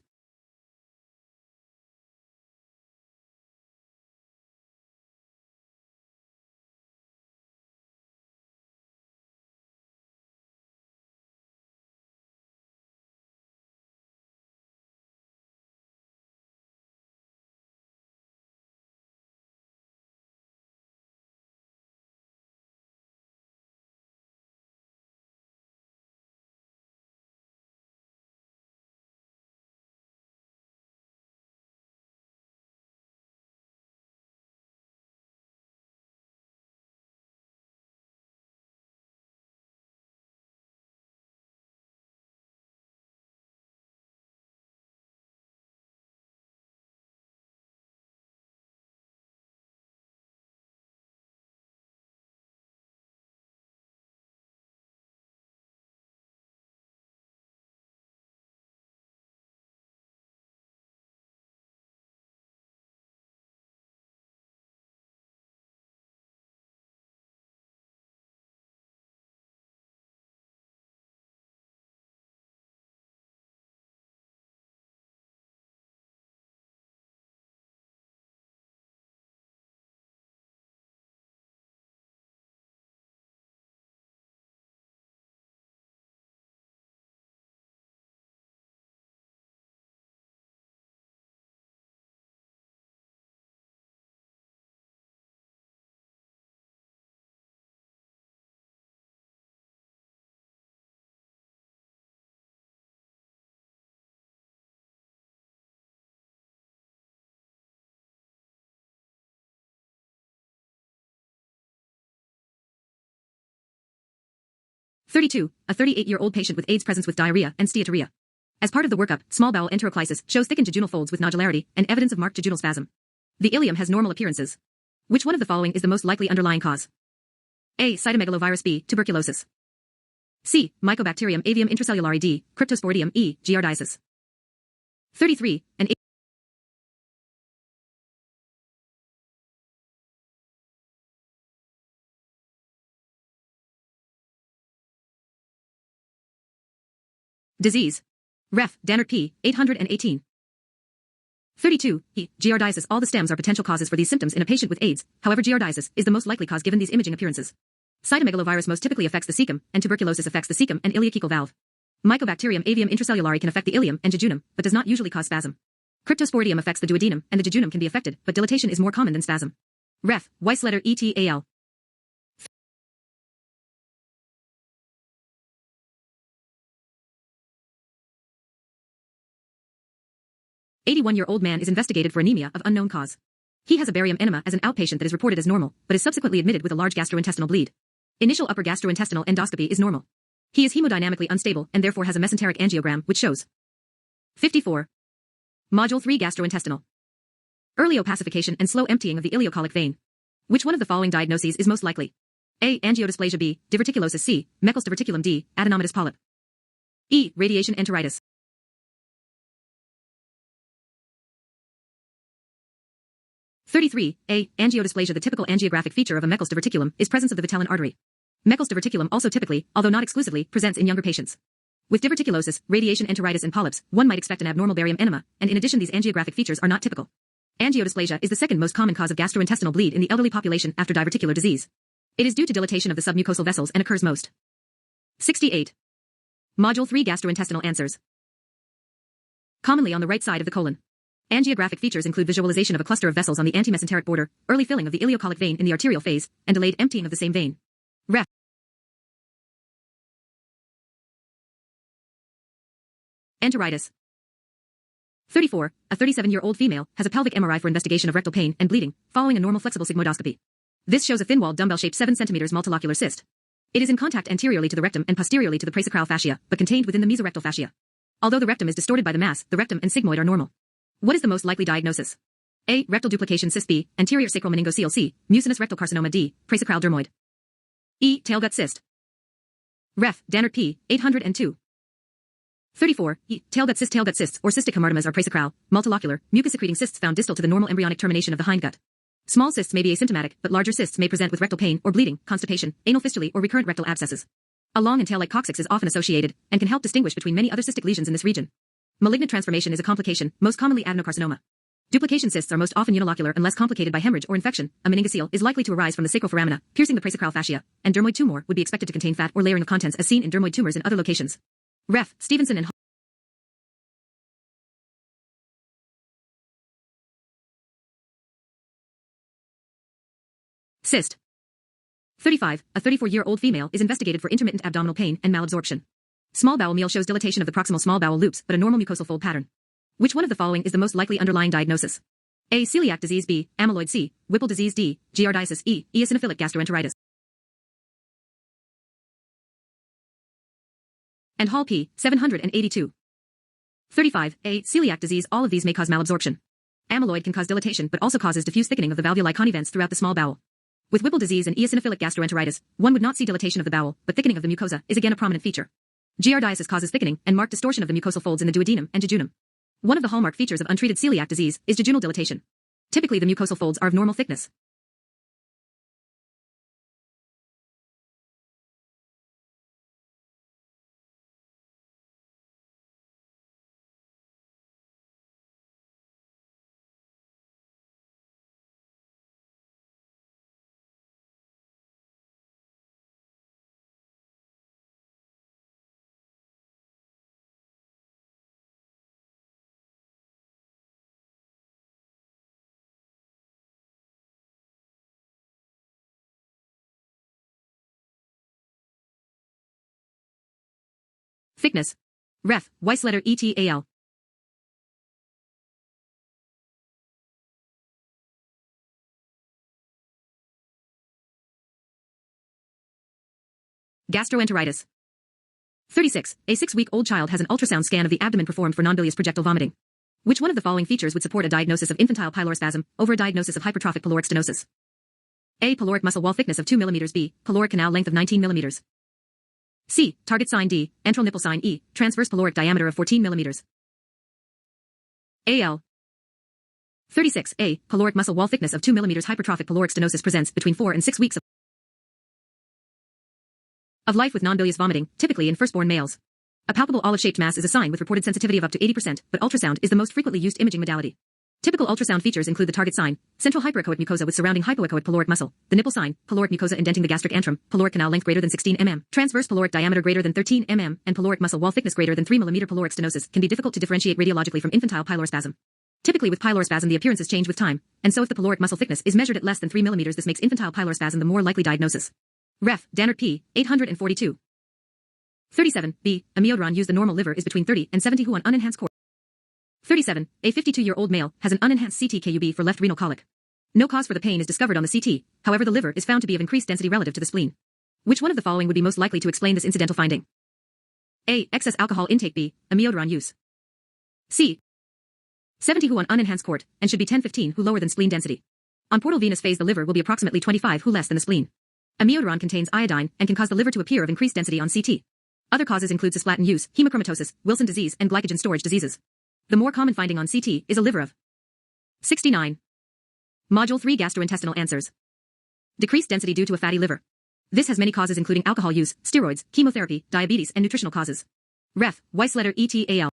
(32) A 38-year-old patient with AIDS presents with diarrhea and steatorrhea. As part of the workup, small bowel enteroclysis shows thickened jejunal folds with nodularity and evidence of marked jejunal spasm. The ileum has normal appearances. Which one of the following is the most likely underlying cause? A. Cytomegalovirus. B. Tuberculosis. C. Mycobacterium avium intracellularly. D. Cryptosporidium. E. Giardiasis. 33. An disease. Ref. Dannert P. 818. 32. E. Giardiasis. All the stems are potential causes for these symptoms in a patient with AIDS, however giardiasis is the most likely cause given these imaging appearances. Cytomegalovirus most typically affects the cecum, and tuberculosis affects the cecum and ileocecal valve. Mycobacterium avium intracellularly can affect the ileum and jejunum, but does not usually cause spasm. Cryptosporidium affects the duodenum, and the jejunum can be affected, but dilatation is more common than spasm. Ref. Weissletter et al. 81-year-old man is investigated for anemia of unknown cause. He has a barium enema as an outpatient that is reported as normal, but is subsequently admitted with a large gastrointestinal bleed. Initial upper gastrointestinal endoscopy is normal. He is hemodynamically unstable and therefore has a mesenteric angiogram which shows 54. Module 3 gastrointestinal. Early opacification and slow emptying of the ileocolic vein. Which one of the following diagnoses is most likely? A. Angiodysplasia. B. Diverticulosis. C. Meckel's diverticulum. D. Adenomatous polyp. E. Radiation enteritis. 33. A. Angiodysplasia. The typical angiographic feature of a Meckel's diverticulum is presence of the vitelline artery. Meckel's diverticulum also typically, although not exclusively, presents in younger patients. With diverticulosis, radiation enteritis and polyps, one might expect an abnormal barium enema, and in addition these angiographic features are not typical. Angiodysplasia is the second most common cause of gastrointestinal bleed in the elderly population after diverticular disease. It is due to dilatation of the submucosal vessels and occurs most. 68. Module 3 gastrointestinal answers. Commonly on the right side of the colon. Angiographic features include visualization of a cluster of vessels on the antimesenteric border, early filling of the ileocolic vein in the arterial phase, and delayed emptying of the same vein. Ref. Enteritis. 34. A 37-year-old female has a pelvic MRI for investigation of rectal pain and bleeding, following a normal flexible sigmoidoscopy. This shows a thin-walled dumbbell-shaped 7 cm multilocular cyst. It is in contact anteriorly to the rectum and posteriorly to the praesacral fascia, but contained within the mesorectal fascia. Although the rectum is distorted by the mass, the rectum and sigmoid are normal. What is the most likely diagnosis? A. Rectal duplication cyst. B. Anterior sacral meningocele. C. Mucinous rectal carcinoma. D. Praesacral dermoid. E. Tailgut cyst. Ref. Dannert P. 802. 34. E. Tailgut cyst. Tailgut cysts, or cystic hamartomas, are praesacral, multilocular, mucus-secreting cysts found distal to the normal embryonic termination of the hindgut. Small cysts may be asymptomatic, but larger cysts may present with rectal pain or bleeding, constipation, anal fistulae, or recurrent rectal abscesses. A long and tail-like coccyx is often associated, and can help distinguish between many other cystic lesions in this region. Malignant transformation is a complication, most commonly adenocarcinoma. Duplication cysts are most often unilocular and less complicated by hemorrhage or infection. A meningocele is likely to arise from the sacroforamina, piercing the praesacral fascia, and dermoid tumor would be expected to contain fat or layering of contents as seen in dermoid tumors in other locations. Ref. Stevenson and Cyst. 35. A 34-year-old female is investigated for intermittent abdominal pain and malabsorption. Small bowel meal shows dilatation of the proximal small bowel loops, but a normal mucosal fold pattern. Which one of the following is the most likely underlying diagnosis? A. Celiac disease. B. Amyloid. C. Whipple disease. D. Giardiasis. E. Eosinophilic gastroenteritis. And Hall P. 782. 35. A. Celiac disease. All of these may cause malabsorption. Amyloid can cause dilatation but also causes diffuse thickening of the valvuli conivents throughout the small bowel. With Whipple disease and eosinophilic gastroenteritis, one would not see dilatation of the bowel, but thickening of the mucosa is again a prominent feature. Giardiasis causes thickening and marked distortion of the mucosal folds in the duodenum and jejunum. One of the hallmark features of untreated celiac disease is jejunal dilatation. Typically the mucosal folds are of normal thickness. Thickness. Ref. Weissletter et al. Gastroenteritis. 36. A 6-week-old child has an ultrasound scan of the abdomen performed for nonbilious projectile vomiting. Which one of the following features would support a diagnosis of infantile pylorospasm over a diagnosis of hypertrophic pyloric stenosis? A. Pyloric muscle wall thickness of 2 mm. B. Pyloric canal length of 19 mm. C. Target sign. D. Antral nipple sign. E. Transverse pyloric diameter of 14 mm. AL. 36. A. Pyloric muscle wall thickness of 2 mm. Hypertrophic pyloric stenosis presents between 4 and 6 weeks of life with non-bilious vomiting, typically in firstborn males. A palpable olive-shaped mass is a sign with reported sensitivity of up to 80%, but ultrasound is the most frequently used imaging modality. Typical ultrasound features include the target sign, central hyperechoic mucosa with surrounding hypoechoic pyloric muscle, the nipple sign, pyloric mucosa indenting the gastric antrum, pyloric canal length greater than 16 mm, transverse pyloric diameter greater than 13 mm, and pyloric muscle wall thickness greater than 3 mm. Pyloric stenosis can be difficult to differentiate radiologically from infantile pylorospasm. Typically with pylorospasm the appearances change with time, and so if the pyloric muscle thickness is measured at less than 3 mm this makes infantile pylorospasm the more likely diagnosis. Ref. Dannert P. 842. 37. B. A Myeloid used the normal liver is between 30 and 70 who on unenhanced core. 37. A 52-year-old male has an unenhanced CT-KUB for left renal colic. No cause for the pain is discovered on the CT, however the liver is found to be of increased density relative to the spleen. Which one of the following would be most likely to explain this incidental finding? A. Excess alcohol intake. B. A Myeloid use. C. 70 who on unenhanced court, and should be 10-15 who lower than spleen density. On portal venous phase the liver will be approximately 25 who less than the spleen. A Myeloid contains iodine and can cause the liver to appear of increased density on CT. Other causes include cisplatin use, hemochromatosis, Wilson disease, and glycogen storage diseases. The more common finding on CT is a liver of 69. Module 3 Gastrointestinal answers. Decreased density due to a fatty liver. This has many causes including alcohol use, steroids, chemotherapy, diabetes, and nutritional causes. Ref. Weissletter et al.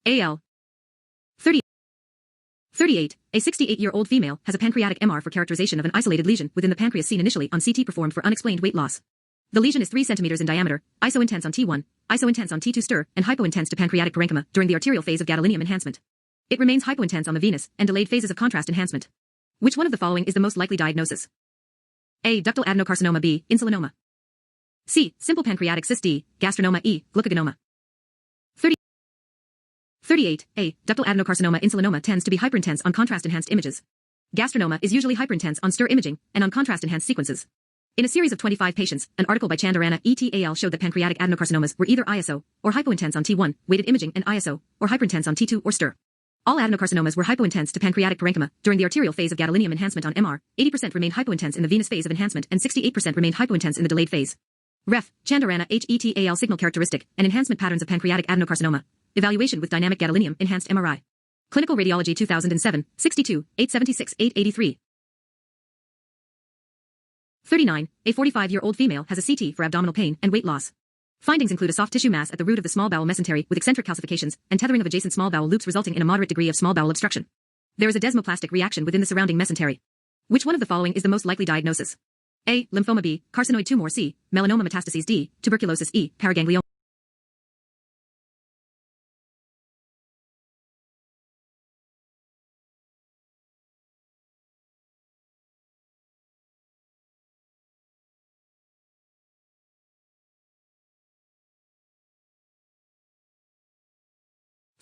AL. 38. A 68-year-old female has a pancreatic MR for characterization of an isolated lesion within the pancreas seen initially on CT performed for unexplained weight loss. The lesion is 3 cm in diameter, iso-intense on T1, iso-intense on T2 stir, and hypo-intense to pancreatic parenchyma during the arterial phase of gadolinium enhancement. It remains hypo-intense on the venous and delayed phases of contrast enhancement. Which one of the following is the most likely diagnosis? A. Ductal adenocarcinoma. B. Insulinoma. C. Simple pancreatic cyst. D. Gastronoma. E. Glucagonoma. 38. A. Ductal adenocarcinoma insulinoma tends to be hyperintense on contrast-enhanced images. Gastronoma is usually hyperintense on stir imaging and on contrast-enhanced sequences. In a series of 25 patients, an article by Chandarana et al. Showed that pancreatic adenocarcinomas were either ISO or hypointense on T1, weighted imaging, and ISO or hyperintense on T2 or stir. All adenocarcinomas were hypointense to pancreatic parenchyma. During the arterial phase of gadolinium enhancement on MR, 80% remained hypointense in the venous phase of enhancement and 68% remained hypointense in the delayed phase. Ref. Chandarana et al. Signal characteristic and enhancement patterns of pancreatic adenocarcinoma. Evaluation with dynamic gadolinium enhanced MRI. Clinical Radiology 2007, 62, 876, 883. 39. A 45-year-old female has a CT for abdominal pain and weight loss. Findings include a soft tissue mass at the root of the small bowel mesentery with eccentric calcifications and tethering of adjacent small bowel loops resulting in a moderate degree of small bowel obstruction. There is a desmoplastic reaction within the surrounding mesentery. Which one of the following is the most likely diagnosis? A. Lymphoma. B. Carcinoid tumor. C. Melanoma metastases. D. Tuberculosis. E. Paraganglioma.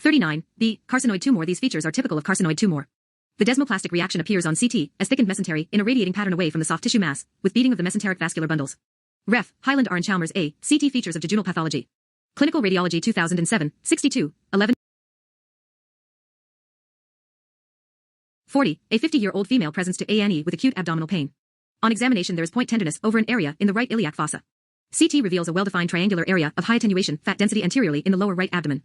(39) B. Carcinoid tumor. These features are typical of carcinoid tumor. The desmoplastic reaction appears on CT as thickened mesentery in a radiating pattern away from the soft tissue mass, with beating of the mesenteric vascular bundles. Ref. Heightened R. and Chalmers A. CT features of jejunal pathology. Clinical Radiology 2007, 62, 11. 40. A 50-year-old female presents to A&E with acute abdominal pain. On examination there is point tenderness over an area in the right iliac fossa. CT reveals a well-defined triangular area of high attenuation fat density anteriorly in the lower right abdomen.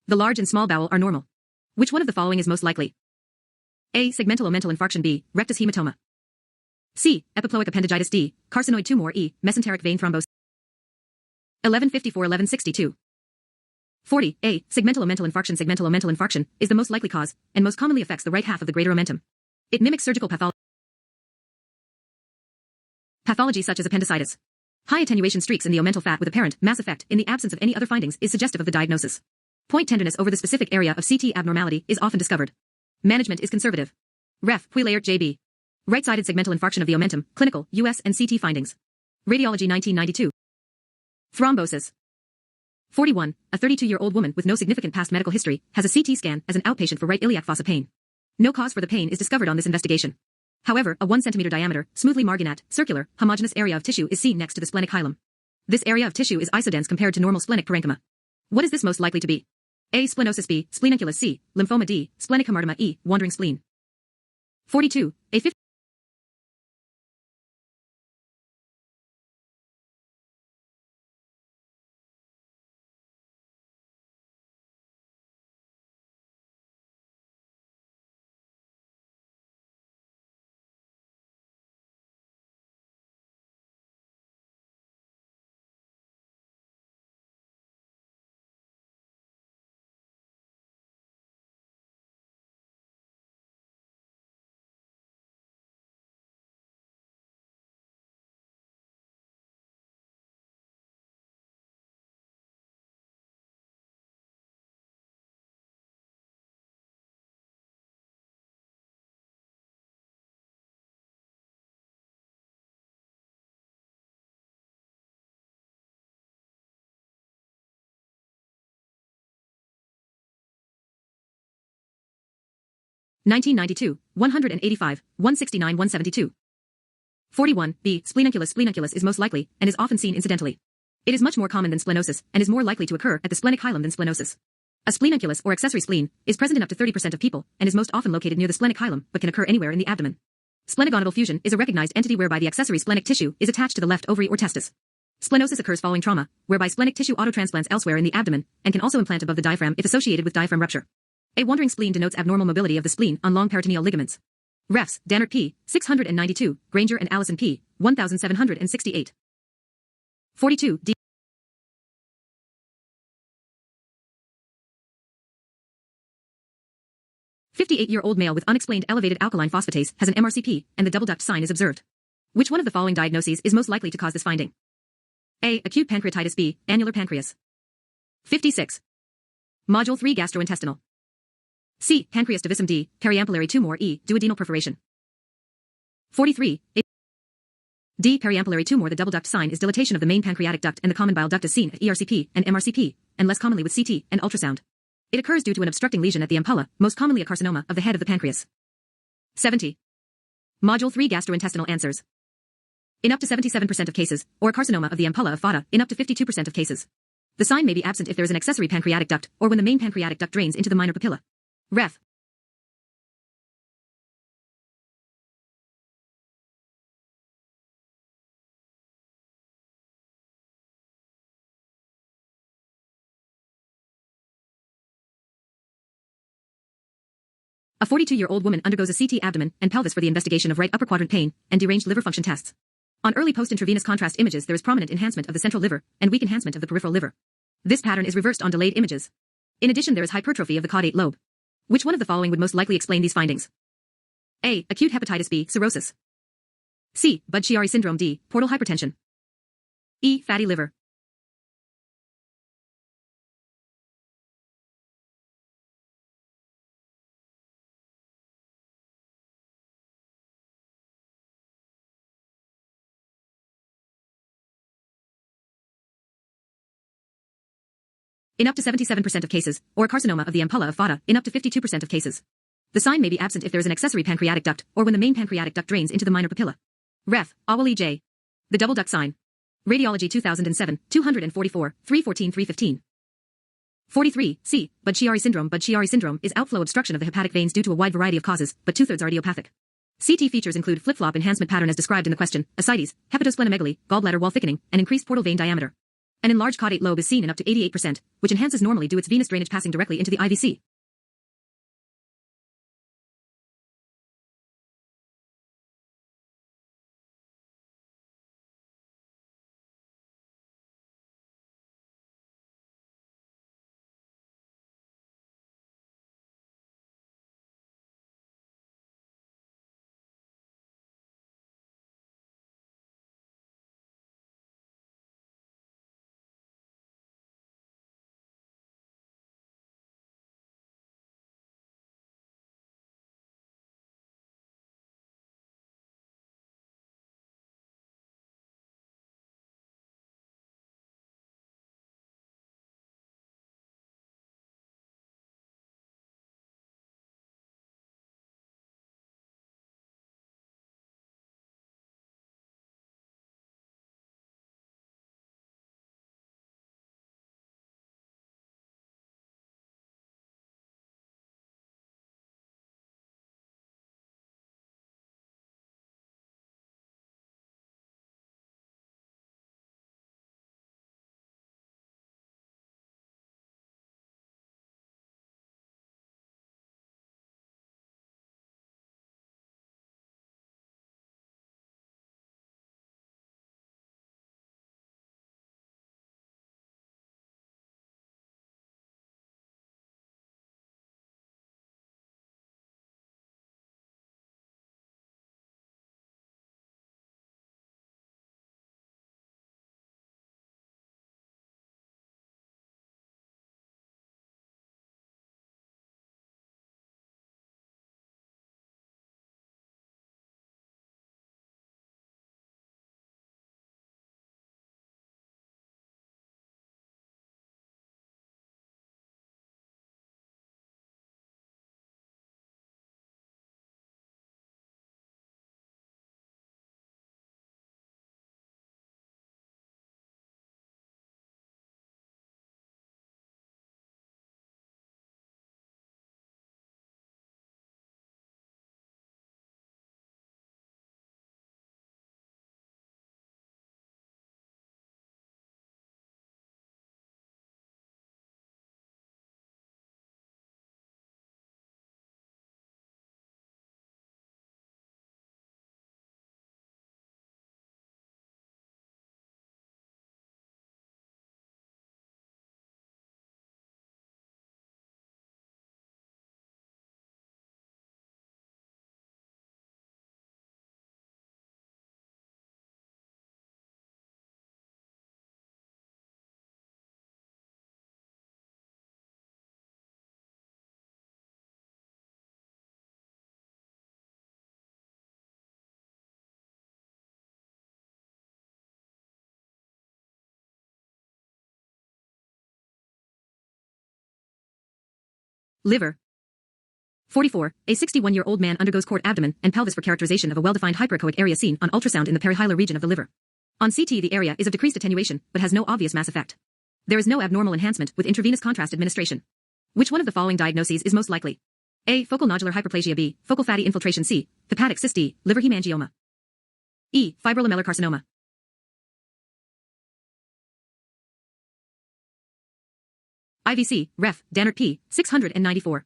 The large and small bowel are normal. Which one of the following is most likely? A. Segmental omental infarction. B. Rectus hematoma. C. Epiploic appendigitis. D. Carcinoid tumor. E. Mesenteric vein thrombosis. 1154-1162. 40. A. Segmental omental infarction. Segmental omental infarction is the most likely cause and most commonly affects the right half of the greater omentum. It mimics surgical pathology such as appendicitis. High attenuation streaks in the omental fat with apparent mass effect in the absence of any other findings is suggestive of the diagnosis. Point tenderness over the specific area of CT abnormality is often discovered. Management is conservative. Ref. Puilaert J.B. Right-sided segmental infarction of the omentum, clinical, U.S. and CT findings. Radiology 1992. Thrombosis. 41. A 32-year-old woman with no significant past medical history has a CT scan as an outpatient for right iliac fossa pain. No cause for the pain is discovered on this investigation. However, a 1 cm diameter, smoothly marginate, circular, homogeneous area of tissue is seen next to the splenic hilum. This area of tissue is isodense compared to normal splenic parenchyma. What is this most likely to be? A. Splenosis. B. Splenogonal. C. Lymphoma. D. Splenic hamartoma. E. Wandering spleen. 42. A 1992, 185, 169, 172. 41. B. Splenoculus. Splenoculus is most likely, and is often seen incidentally. It is much more common than splenosis, and is more likely to occur at the splenic hilum than splenosis. A splenoculus or accessory spleen is present in up to 30% of people, and is most often located near the splenic hilum, but can occur anywhere in the abdomen. Splenogonal fusion is a recognized entity whereby the accessory splenic tissue is attached to the left ovary or testis. Splenosis occurs following trauma, whereby splenic tissue autotransplants elsewhere in the abdomen, and can also implant above the diaphragm if associated with diaphragm rupture. A wandering spleen denotes abnormal mobility of the spleen on long peritoneal ligaments. Refs. Dannert P. 692, Granger and Allison P. 1768. 42. D. "58-year-old male with unexplained elevated alkaline phosphatase has an MRCP, and the double duct sign is observed. Which one of the following diagnoses is most likely to cause this finding? A. Acute pancreatitis. B. Annular pancreas. 56. Module 3 gastrointestinal. C. Pancreas divissum. D. Periampullary tumor. E. Duodenal perforation. 43. D. Periampullary tumor. The double duct sign is dilatation of the main pancreatic duct and the common bile duct as seen at ERCP and MRCP, and less commonly with CT and ultrasound. It occurs due to an obstructing lesion at the ampulla, most commonly a carcinoma of the head of the pancreas. 70. Module 3 Gastrointestinal answers. In up to 77% of cases, or a carcinoma of the ampulla of fata, in up to 52% of cases. The sign may be absent if there is an accessory pancreatic duct, or when the main pancreatic duct drains into the minor papilla. Ref. A 42-year-old woman undergoes a CT abdomen and pelvis for the investigation of right upper quadrant pain and deranged liver function tests. On early post-intravenous contrast images there is prominent enhancement of the central liver and weak enhancement of the peripheral liver. This pattern is reversed on delayed images. In addition there is hypertrophy of the caudate lobe. Which one of the following would most likely explain these findings? A. Acute hepatitis B, cirrhosis. C. Chiari Syndrome. D. Portal hypertension. E. Fatty liver. In up to 77% of cases, or a carcinoma of the ampulla of fata, in up to 52% of cases. The sign may be absent if there is an accessory pancreatic duct, or when the main pancreatic duct drains into the minor papilla. Ref. Awali J. The double duct sign. Radiology 2007, 244, 314, 315. 43. C. Chiari Syndrome. Chiari Syndrome is outflow obstruction of the hepatic veins due to a wide variety of causes, but 2/3 are idiopathic. CT features include flip-flop enhancement pattern as described in the question, ascites, hepatosplenomegaly, gallbladder wall thickening, and increased portal vein diameter. An enlarged caudate lobe is seen in up to 88%, which enhances normally due its venous drainage passing directly into the IVC. Liver. 44. A 61-year-old man undergoes cord abdomen and pelvis for characterization of a well-defined hyperechoic area seen on ultrasound in the perihilar region of the liver. On CT, the area is of decreased attenuation, but has no obvious mass effect. There is no abnormal enhancement with intravenous contrast administration. Which one of the following diagnoses is most likely? A. Focal nodular hyperplasia. B. Focal fatty infiltration. C. Hepatic cyst. D. Liver hemangioma. E. Fibromyalgia. IVC, Ref, Dannert P. 694.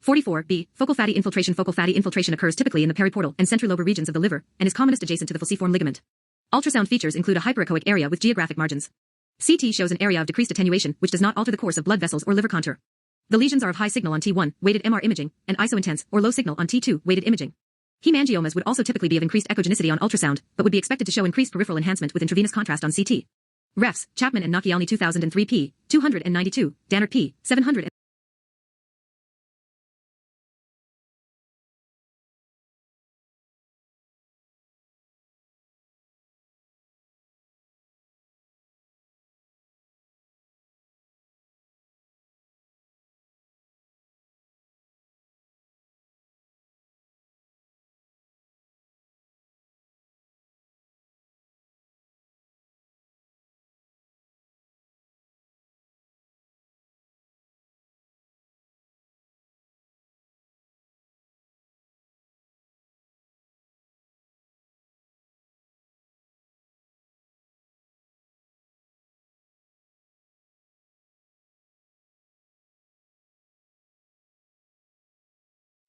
44. B. Focal fatty infiltration. Focal fatty infiltration occurs typically in the periportal and centrilobar regions of the liver and is commonest adjacent to the falciform ligament. Ultrasound features include a hyperechoic area with geographic margins. CT shows an area of decreased attenuation which does not alter the course of blood vessels or liver contour. The lesions are of high signal on T1, weighted MR imaging, and isointense or low signal on T2, weighted imaging. Hemangiomas would also typically be of increased echogenicity on ultrasound, but would be expected to show increased peripheral enhancement with intravenous contrast on CT. Refs, Chapman and Nachialny 2003 p. 292, Dannert p. 700.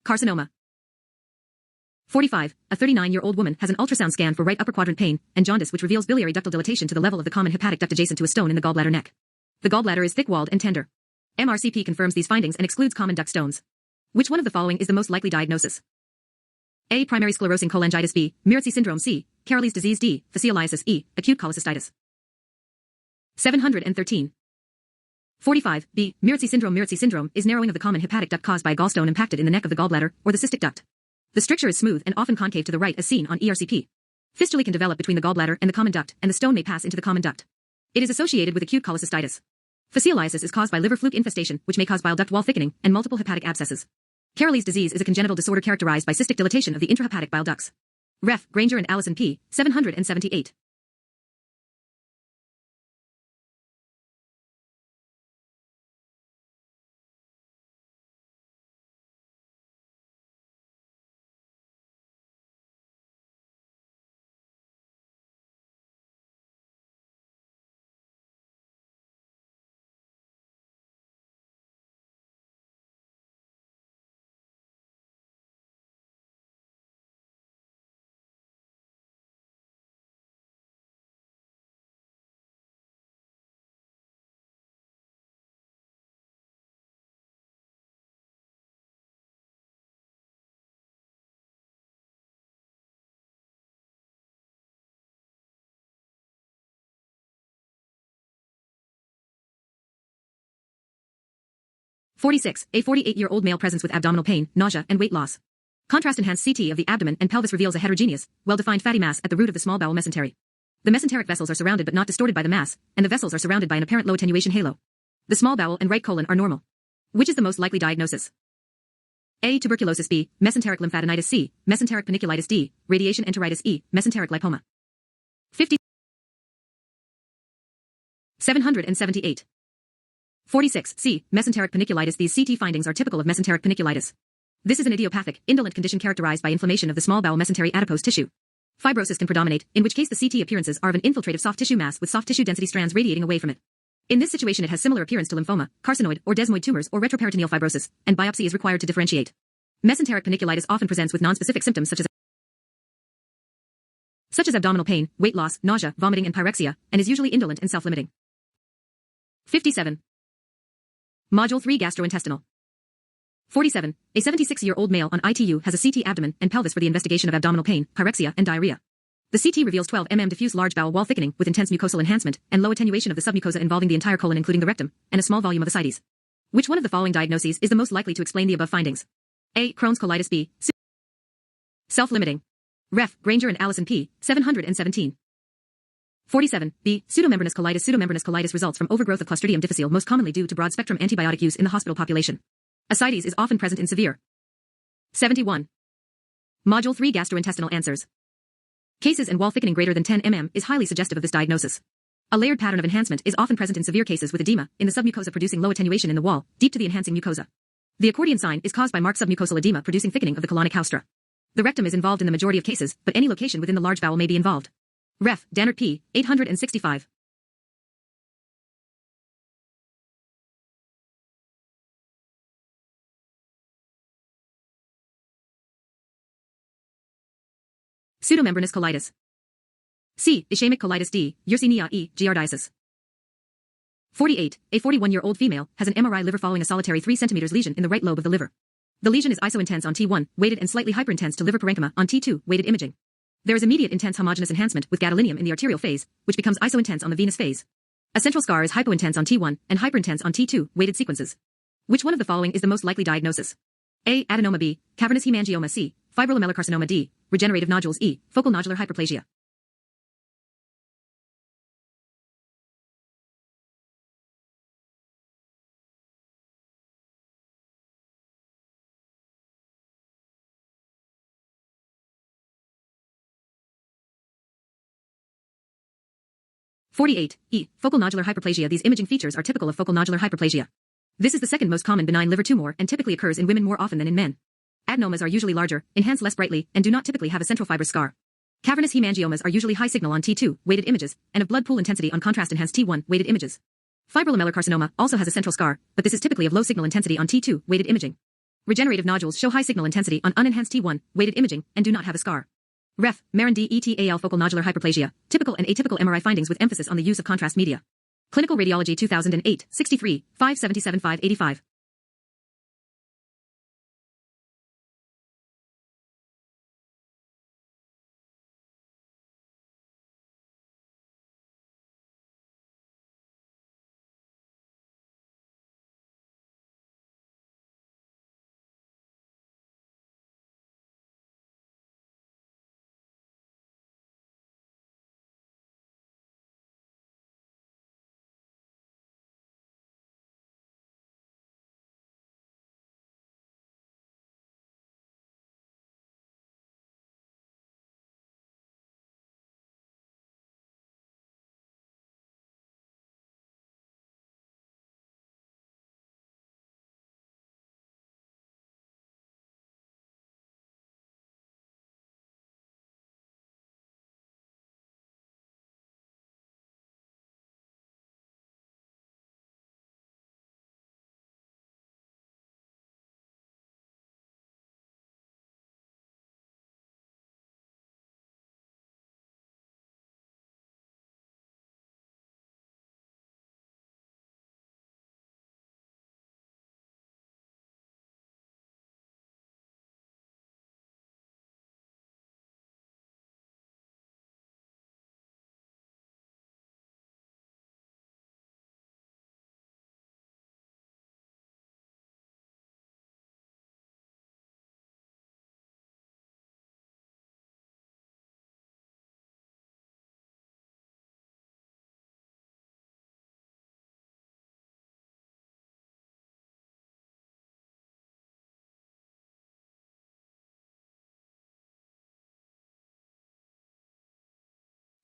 Carcinoma. 45. A 39-year-old woman has an ultrasound scan for right upper quadrant pain and jaundice which reveals biliary ductal dilatation to the level of the common hepatic duct adjacent to a stone in the gallbladder neck. The gallbladder is thick-walled and tender. MRCP confirms these findings and excludes common duct stones. Which one of the following is the most likely diagnosis? A. Primary sclerosing cholangitis. B. Chiari Syndrome. C. Caroli's disease. D. Fasciolitis. E. Acute cholecystitis. 713. 45. B. Chiari Syndrome. Chiari Syndrome is narrowing of the common hepatic duct caused by a gallstone impacted in the neck of the gallbladder, or the cystic duct. The stricture is smooth and often concave to the right as seen on ERCP. Fistulae can develop between the gallbladder and the common duct, and the stone may pass into the common duct. It is associated with acute cholecystitis. Fasciolitis is caused by liver fluke infestation, which may cause bile duct wall thickening, and multiple hepatic abscesses. Caroli's disease is a congenital disorder characterized by cystic dilatation of the intrahepatic bile ducts. Ref. Granger and Allison p. 778. (46) A 48-year-old male presents with abdominal pain, nausea, and weight loss. Contrast-enhanced CT of the abdomen and pelvis reveals a heterogeneous, well-defined fatty mass at the root of the small bowel mesentery. The mesenteric vessels are surrounded but not distorted by the mass, and the vessels are surrounded by an apparent low attenuation halo. The small bowel and right colon are normal. Which is the most likely diagnosis? A. Tuberculosis. B. Mesenteric lymphadenitis. C. Mesenteric panniculitis. D. Radiation enteritis. E. Mesenteric lipoma. 50. 778. 46. C. Mesenteric panniculitis. These CT findings are typical of mesenteric panniculitis. This is an idiopathic, indolent condition characterized by inflammation of the small bowel mesentery adipose tissue. Fibrosis can predominate, in which case the CT appearances are of an infiltrative soft tissue mass with soft tissue density strands radiating away from it. In this situation it has similar appearance to lymphoma, carcinoid, or desmoid tumors or retroperitoneal fibrosis, and biopsy is required to differentiate. Mesenteric panniculitis often presents with nonspecific symptoms such as abdominal pain, weight loss, nausea, vomiting and pyrexia, and is usually indolent and self-limiting. 57. Module 3 Gastrointestinal. 47. A 76-year-old male on ITU has a CT abdomen and pelvis for the investigation of abdominal pain, pyrexia, and diarrhea. The CT reveals 12 mm diffuse large bowel wall thickening with intense mucosal enhancement and low attenuation of the submucosa involving the entire colon including the rectum, and a small volume of ascites. Which one of the following diagnoses is the most likely to explain the above findings? A. Crohn's colitis. B. Self-limiting. Ref. Granger and Allison p. 717. 47. B. Pseudomembranous colitis. Pseudomembranous colitis results from overgrowth of Clostridium difficile, most commonly due to broad-spectrum antibiotic use in the hospital population. Ascites is often present in severe. 71. Module 3 Gastrointestinal answers. Cases and wall thickening greater than 10 mm is highly suggestive of this diagnosis. A layered pattern of enhancement is often present in severe cases with edema in the submucosa producing low attenuation in the wall, deep to the enhancing mucosa. The accordion sign is caused by marked submucosal edema producing thickening of the colonic haustra. The rectum is involved in the majority of cases, but any location within the large bowel may be involved. Ref. Dannert p. 865. Pseudomembranous colitis. C. Ischemic colitis. D. Yersinia e. Giardiasis. 48. A 41-year-old female has an MRI liver following a solitary 3 cm lesion in the right lobe of the liver. The lesion is isointense on T1, weighted and slightly hyperintense to liver parenchyma on T2, weighted imaging. There is immediate intense homogeneous enhancement with gadolinium in the arterial phase, which becomes isointense on the venous phase. A central scar is hypointense on T1 and hyperintense on T2, weighted sequences. Which one of the following is the most likely diagnosis? A. Adenoma. B. Cavernous hemangioma. C. Fibromyalgia. D. Regenerative nodules. E. Focal nodular hyperplasia. (48) E. Focal nodular hyperplasia. These imaging features are typical of focal nodular hyperplasia. This is the second most common benign liver tumor and typically occurs in women more often than in men. Adenomas are usually larger, enhance less brightly, and do not typically have a central fibrous scar. Cavernous hemangiomas are usually high signal on T2, weighted images, and of blood pool intensity on contrast-enhanced T1, weighted images. Fibromyalgia also has a central scar, but this is typically of low signal intensity on T2, weighted imaging. Regenerative nodules show high signal intensity on unenhanced T1, weighted imaging, and do not have a scar. Ref. Marin D. ETAL. Focal nodular hyperplasia, typical and atypical MRI findings with emphasis on the use of contrast media. Clinical Radiology 2008, 63, 577 585.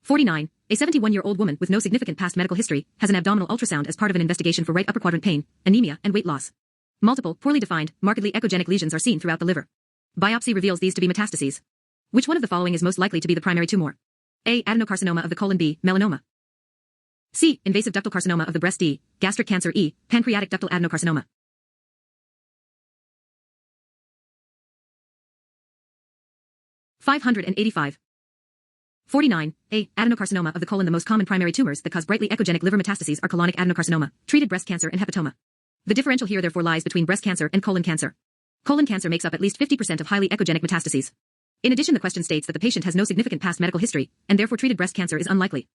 (49) A 71-year-old woman with no significant past medical history has an abdominal ultrasound as part of an investigation for right upper quadrant pain, anemia, and weight loss. Multiple, poorly defined, markedly echogenic lesions are seen throughout the liver. Biopsy reveals these to be metastases. Which one of the following is most likely to be the primary tumor? A. Adenocarcinoma of the colon. B. Melanoma. C. Invasive ductal carcinoma of the breast. D. Gastric cancer. E. Pancreatic ductal adenocarcinoma. (585) 49. A. Adenocarcinoma of the colon. The most common primary tumors that cause brightly echogenic liver metastases are colonic adenocarcinoma, treated breast cancer, and hepatoma. The differential here therefore lies between breast cancer and colon cancer. Colon cancer makes up at least 50% of highly echogenic metastases. In addition, the question states that the patient has no significant past medical history, and therefore treated breast cancer is unlikely.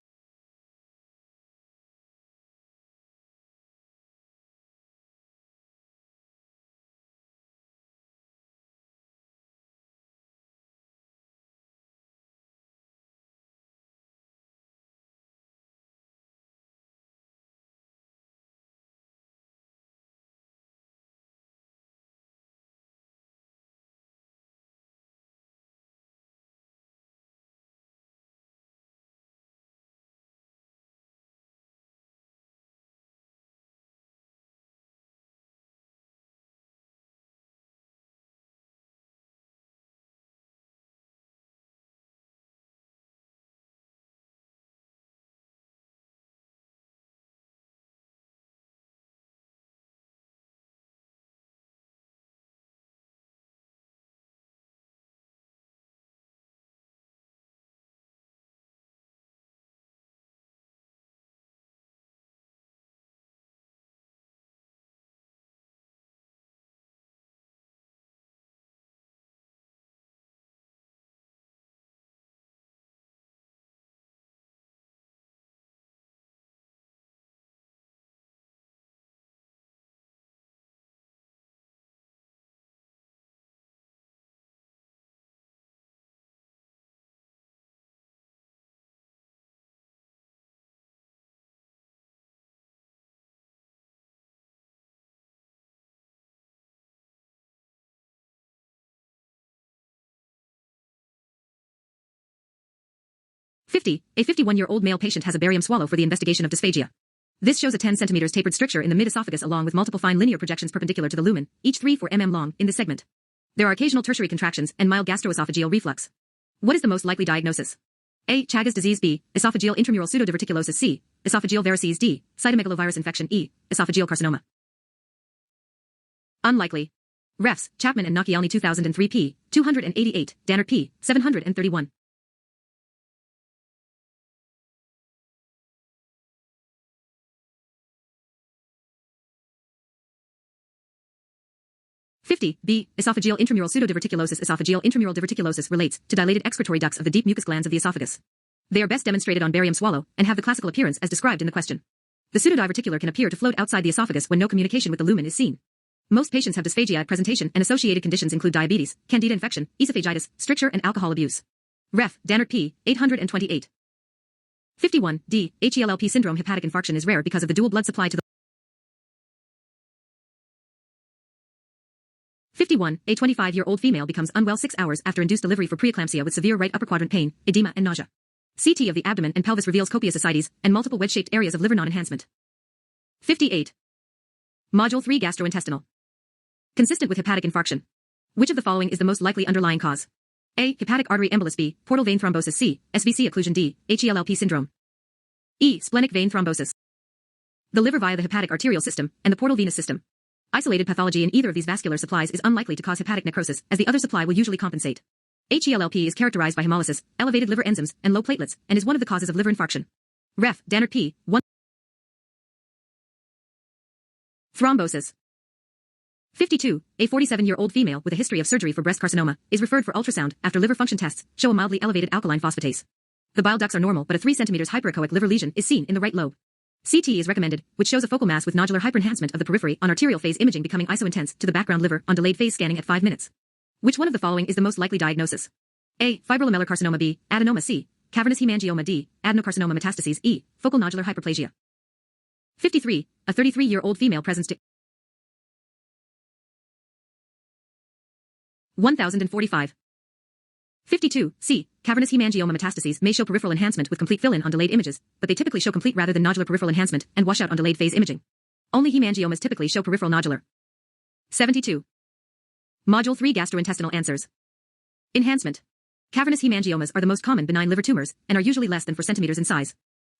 50. A 51-year-old male patient has a barium swallow for the investigation of dysphagia. This shows a 10 cm tapered stricture in the mid-esophagus along with multiple fine linear projections perpendicular to the lumen, each 3-4 mm long, in this segment. There are occasional tertiary contractions and mild gastroesophageal reflux. What is the most likely diagnosis? A. Chagas disease. B. Esophageal intramural pseudodiverticulosis. C. Esophageal varices. D. Cytomegalovirus infection. E. Esophageal carcinoma. Unlikely. Refs, Chapman and Nachialny 2003 p. 288, Dannert p. 731. B. Esophageal intramural pseudodiverticulosis. Esophageal intramural diverticulosis relates to dilated excretory ducts of the deep mucous glands of the esophagus. They are best demonstrated on barium swallow and have the classical appearance as described in the question. The pseudodiverticular can appear to float outside the esophagus when no communication with the lumen is seen. Most patients have dysphagia at presentation, and associated conditions include diabetes, candida infection, esophagitis, stricture, and alcohol abuse. Ref. Dannert p. 828. 51. D. HELLP syndrome. Hepatic infarction is rare because of the dual blood supply to the 51. A 25-year-old female becomes unwell 6 hours after induced delivery for preeclampsia with severe right upper quadrant pain, edema, and nausea. CT of the abdomen and pelvis reveals copious ascites and multiple wedge-shaped areas of liver non-enhancement. 58. Module 3 gastrointestinal. Consistent with hepatic infarction. Which of the following is the most likely underlying cause? A. Hepatic artery embolus. B. Portal vein thrombosis. C. SVC occlusion. D. HELLP syndrome. E. Splenic vein thrombosis. The liver via the hepatic arterial system and the portal venous system. Isolated pathology in either of these vascular supplies is unlikely to cause hepatic necrosis, as the other supply will usually compensate. HELLP is characterized by hemolysis, elevated liver enzymes, and low platelets, and is one of the causes of liver infarction. Ref. Dannert p. 1. Thrombosis. 52. A 47-year-old female with a history of surgery for breast carcinoma is referred for ultrasound after liver function tests show a mildly elevated alkaline phosphatase. The bile ducts are normal, but a 3 cm hyperechoic liver lesion is seen in the right lobe. CT is recommended, which shows a focal mass with nodular hyperenhancement of the periphery on arterial phase imaging becoming isointense to the background liver on delayed phase scanning at 5 minutes. Which one of the following is the most likely diagnosis? A. Fibromyalgia carcinoma. B. Adenoma. C. Cavernous hemangioma. D. Adenocarcinoma metastases. E. Focal nodular hyperplasia. 53. A 33-year-old female presents to 1045. 52. C. Cavernous hemangioma metastases may show peripheral enhancement with complete fill-in on delayed images, but they typically show complete rather than nodular peripheral enhancement and wash out on delayed phase imaging. Only hemangiomas typically show peripheral nodular. 72. Module 3 gastrointestinal answers. Enhancement. Cavernous hemangiomas are the most common benign liver tumors and are usually less than 4 centimeters in size.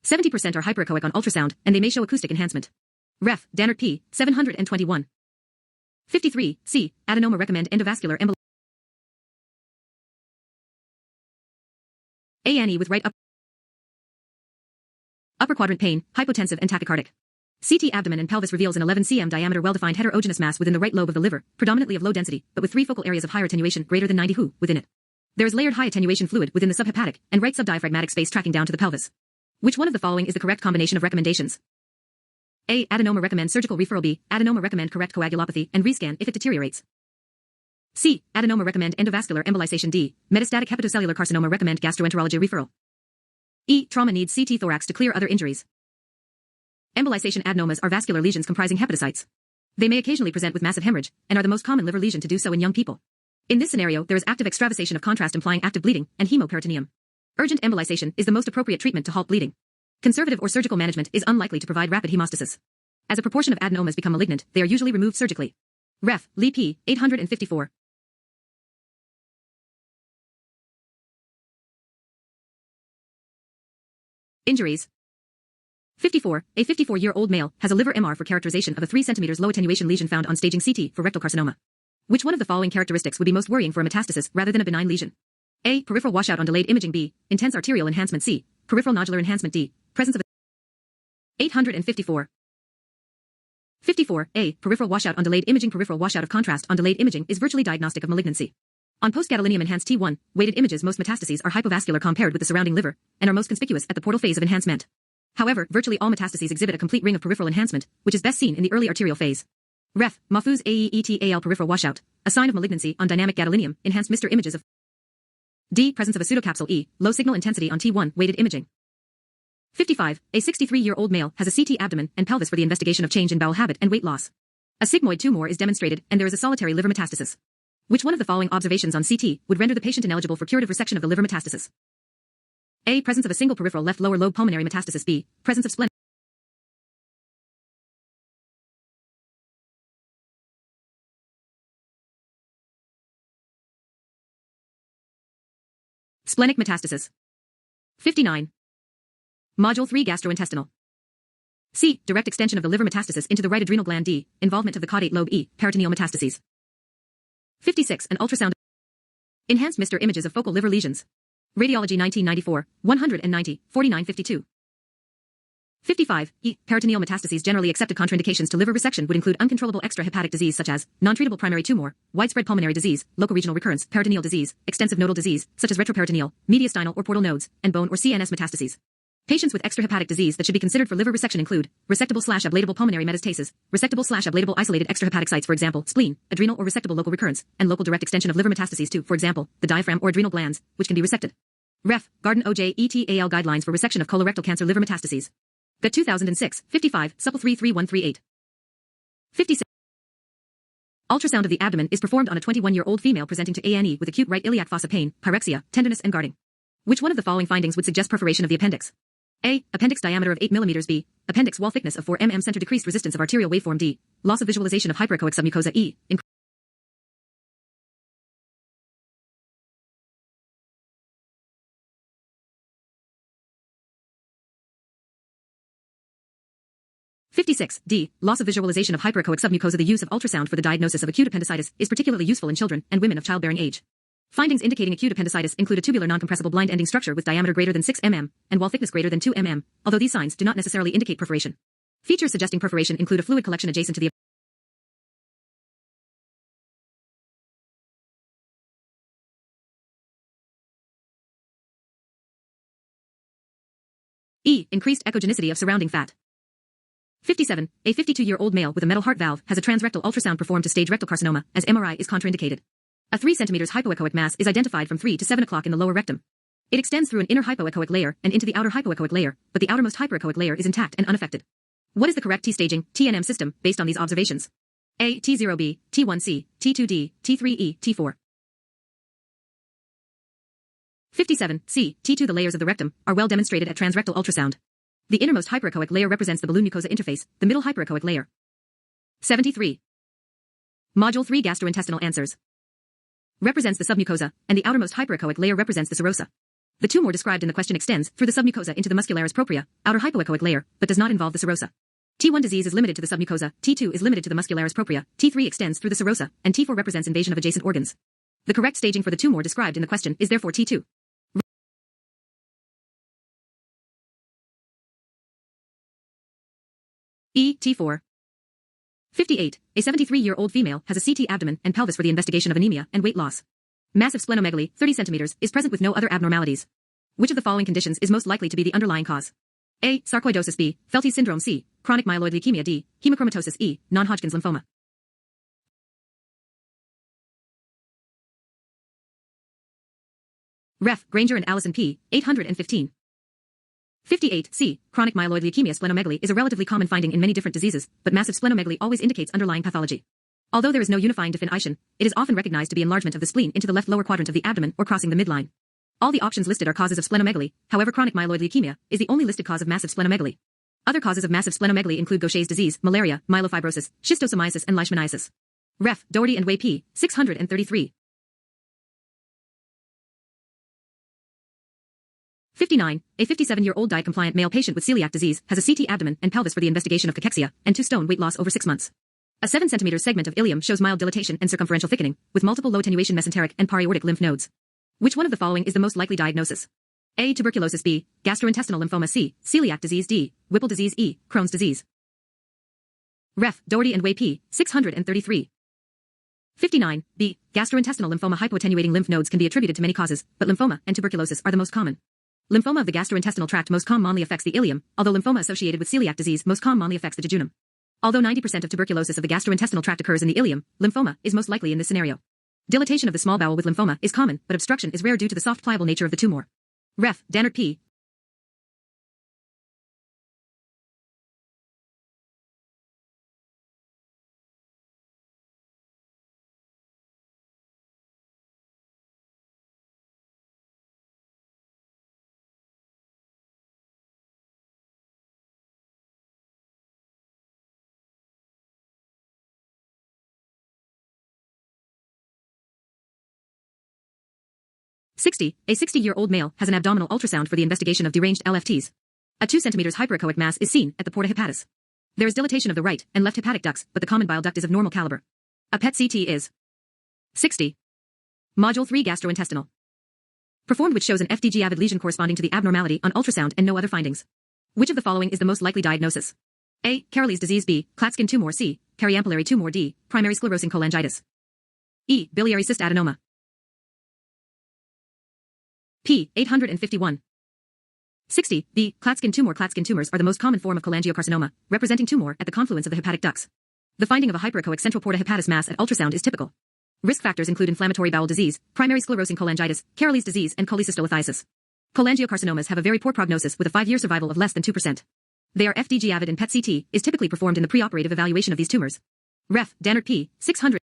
70% are hyperechoic on ultrasound, and they may show acoustic enhancement. Ref. Dannert p. 721. 53. C. Adenoma. Recommend endovascular embolism. ANE with right upper quadrant pain, hypotensive and tachycardic. CT abdomen and pelvis reveals an 11 cm diameter well-defined heterogeneous mass within the right lobe of the liver, predominantly of low density, but with 3 focal areas of higher attenuation greater than 90 Hu within it. There is layered high attenuation fluid within the subhepatic and right subdiaphragmatic space tracking down to the pelvis. Which one of the following is the correct combination of recommendations? A. Adenoma. Recommend surgical referral. B. Adenoma. Recommend correct coagulopathy and rescan if it deteriorates. C. Adenoma. Recommend endovascular embolization. D. Metastatic hepatocellular carcinoma. Recommend gastroenterology referral. E. Trauma needs CT thorax to clear other injuries. Embolization adenomas are vascular lesions comprising hepatocytes. They may occasionally present with massive hemorrhage and are the most common liver lesion to do so in young people. In this scenario, there is active extravasation of contrast implying active bleeding and hemoperitoneum. Urgent embolization is the most appropriate treatment to halt bleeding. Conservative or surgical management is unlikely to provide rapid hemostasis. As a proportion of adenomas become malignant, they are usually removed surgically. Ref. Lee p. 854. Injuries. 54. A 54-year-old male has a liver MR for characterization of a 3 cm low attenuation lesion found on staging CT for rectal carcinoma. Which one of the following characteristics would be most worrying for a metastasis rather than a benign lesion? A. Peripheral washout on delayed imaging. B. Intense arterial enhancement. C. Peripheral nodular enhancement. D. Presence of 854. 54. A. Peripheral washout on delayed imaging. Peripheral washout of contrast on delayed imaging is virtually diagnostic of malignancy. On post-gadolinium enhanced T1, weighted images, most metastases are hypovascular compared with the surrounding liver and are most conspicuous at the portal phase of enhancement. However, virtually all metastases exhibit a complete ring of peripheral enhancement, which is best seen in the early arterial phase. Ref. Mahfouz AEETAL. Peripheral washout, a sign of malignancy on dynamic gadolinium enhanced Mr. images of D. Presence of a pseudocapsule. E. Low signal intensity on T1 weighted imaging. 55. A 63-year-old male has a CT abdomen and pelvis for the investigation of change in bowel habit and weight loss. A sigmoid tumor is demonstrated and there is a solitary liver metastasis. Which one of the following observations on CT would render the patient ineligible for curative resection of the liver metastasis? A. Presence of a single peripheral left lower lobe pulmonary metastasis. B. Presence of splenic metastasis. 59. Module 3 gastrointestinal. C. Direct extension of the liver metastasis into the right adrenal gland. D. Involvement of the caudate lobe. E. Peritoneal metastases. 56. An ultrasound. Enhanced MR images of focal liver lesions. Radiology 1994, 190, 4952. 55. E. Peritoneal metastases. Generally accepted contraindications to liver resection would include uncontrollable extrahepatic disease such as non-treatable primary tumor, widespread pulmonary disease, local regional recurrence, peritoneal disease, extensive nodal disease such as retroperitoneal, mediastinal or portal nodes, and bone or CNS metastases. Patients with extrahepatic disease that should be considered for liver resection include resectable/ablatable pulmonary metastases, resectable/ablatable isolated extrahepatic sites, for example, spleen, adrenal or resectable local recurrence, and local direct extension of liver metastases to, for example, the diaphragm or adrenal glands, which can be resected. Ref. Garden OJ ETAL Guidelines for Resection of Colorectal Cancer Liver Metastases. GUT 2006, 55, Supple 33138. 56. Ultrasound of the abdomen is performed on a 21-year-old female presenting to A&E with acute right iliac fossa pain, pyrexia, tenderness and guarding. Which one of the following findings would suggest perforation of the appendix? A. Appendix diameter of 8 mm. B. Appendix wall thickness of 4 mm. Center decreased resistance of arterial waveform. D. Loss of visualization of hyperechoic submucosa. E. 56. D. Loss of visualization of hyperechoic submucosa. The use of ultrasound for the diagnosis of acute appendicitis is particularly useful in children and women of childbearing age. Findings indicating acute appendicitis include a tubular non-compressible blind-ending structure with diameter greater than 6 mm and wall thickness greater than 2 mm, although these signs do not necessarily indicate perforation. Features suggesting perforation include a fluid collection adjacent to the E. Increased echogenicity of surrounding fat. 57. A 52-year-old male with a metal heart valve has a transrectal ultrasound performed to stage rectal carcinoma, as MRI is contraindicated. A 3 cm hypoechoic mass is identified from 3 to 7 o'clock in the lower rectum. It extends through an inner hypoechoic layer and into the outer hypoechoic layer, but the outermost hyperechoic layer is intact and unaffected. What is the correct T-staging, TNM system, based on these observations? A. T0B, T1C, T2D, T3E, T4. 57. C. T2. The layers of the rectum are well demonstrated at transrectal ultrasound. The innermost hyperechoic layer represents the balloon mucosa interface, the middle hyperechoic layer. 73. Module 3 gastrointestinal answers. Represents the submucosa, and the outermost hyperechoic layer represents the serosa. The tumor described in the question extends through the submucosa into the muscularis propria, outer hypoechoic layer, but does not involve the serosa. T1 disease is limited to the submucosa, T2 is limited to the muscularis propria, T3 extends through the serosa, and T4 represents invasion of adjacent organs. The correct staging for the tumor described in the question is therefore T2. E. T4. 58. A 73-year-old female has a CT abdomen and pelvis for the investigation of anemia and weight loss. Massive splenomegaly, 30 centimeters, is present with no other abnormalities. Which of the following conditions is most likely to be the underlying cause? A. Sarcoidosis. B. Felty's syndrome. C. Chronic myeloid leukemia. D. Hemochromatosis. E. Non-Hodgkin's lymphoma. Ref. Granger and Allison P. 815. 58. C. Chronic myeloid leukemia. Splenomegaly is a relatively common finding in many different diseases, but massive splenomegaly always indicates underlying pathology. Although there is no unifying definition, it is often recognized to be enlargement of the spleen into the left lower quadrant of the abdomen or crossing the midline. All the options listed are causes of splenomegaly, however chronic myeloid leukemia is the only listed cause of massive splenomegaly. Other causes of massive splenomegaly include Gaucher's disease, malaria, myelofibrosis, schistosomiasis and leishmaniasis. Ref. Doherty and Way P. 633. 59. A 57-year-old diet-compliant male patient with celiac disease has a CT abdomen and pelvis for the investigation of cachexia and 2 stone weight loss over 6 months. A 7 cm segment of ileum shows mild dilatation and circumferential thickening, with multiple low attenuation mesenteric and paraortic lymph nodes. Which one of the following is the most likely diagnosis? A. Tuberculosis. B. Gastrointestinal lymphoma. C. Celiac disease. D. Whipple disease. E. Crohn's disease. Ref. Doherty and Way P. 633. 59. B. Gastrointestinal lymphoma. Hypoattenuating lymph nodes can be attributed to many causes, but lymphoma and tuberculosis are the most common. Lymphoma of the gastrointestinal tract most commonly affects the ileum, although lymphoma associated with celiac disease most commonly affects the jejunum. Although 90% of tuberculosis of the gastrointestinal tract occurs in the ileum, lymphoma is most likely in this scenario. Dilatation of the small bowel with lymphoma is common, but obstruction is rare due to the soft pliable nature of the tumor. Ref. Dannert P. 60. A 60-year-old male has an abdominal ultrasound for the investigation of deranged LFTs. A 2 cm hyperechoic mass is seen at the porta hepatis. There is dilatation of the right and left hepatic ducts, but the common bile duct is of normal caliber. A PET CT is 60. Module 3 gastrointestinal. Performed, which shows an FDG-avid lesion corresponding to the abnormality on ultrasound and no other findings. Which of the following is the most likely diagnosis? A. Chiari disease. B. Klatskin tumor. C. Periampullary tumor. D. Primary sclerosing cholangitis. E. Biliary cyst adenoma. P. 851. 60. B. Klatskin tumor. Klatskin tumors are the most common form of cholangiocarcinoma, representing tumor at the confluence of the hepatic ducts. The finding of a hyperechoic central porta hepatis mass at ultrasound is typical. Risk factors include inflammatory bowel disease, primary sclerosing cholangitis, Chiari's disease, and cholecystolithiasis. Cholangiocarcinomas have a very poor prognosis with a 5-year survival of less than 2%. They are FDG-avid, and PET CT is typically performed in the preoperative evaluation of these tumors. Ref. Dannert P. 600.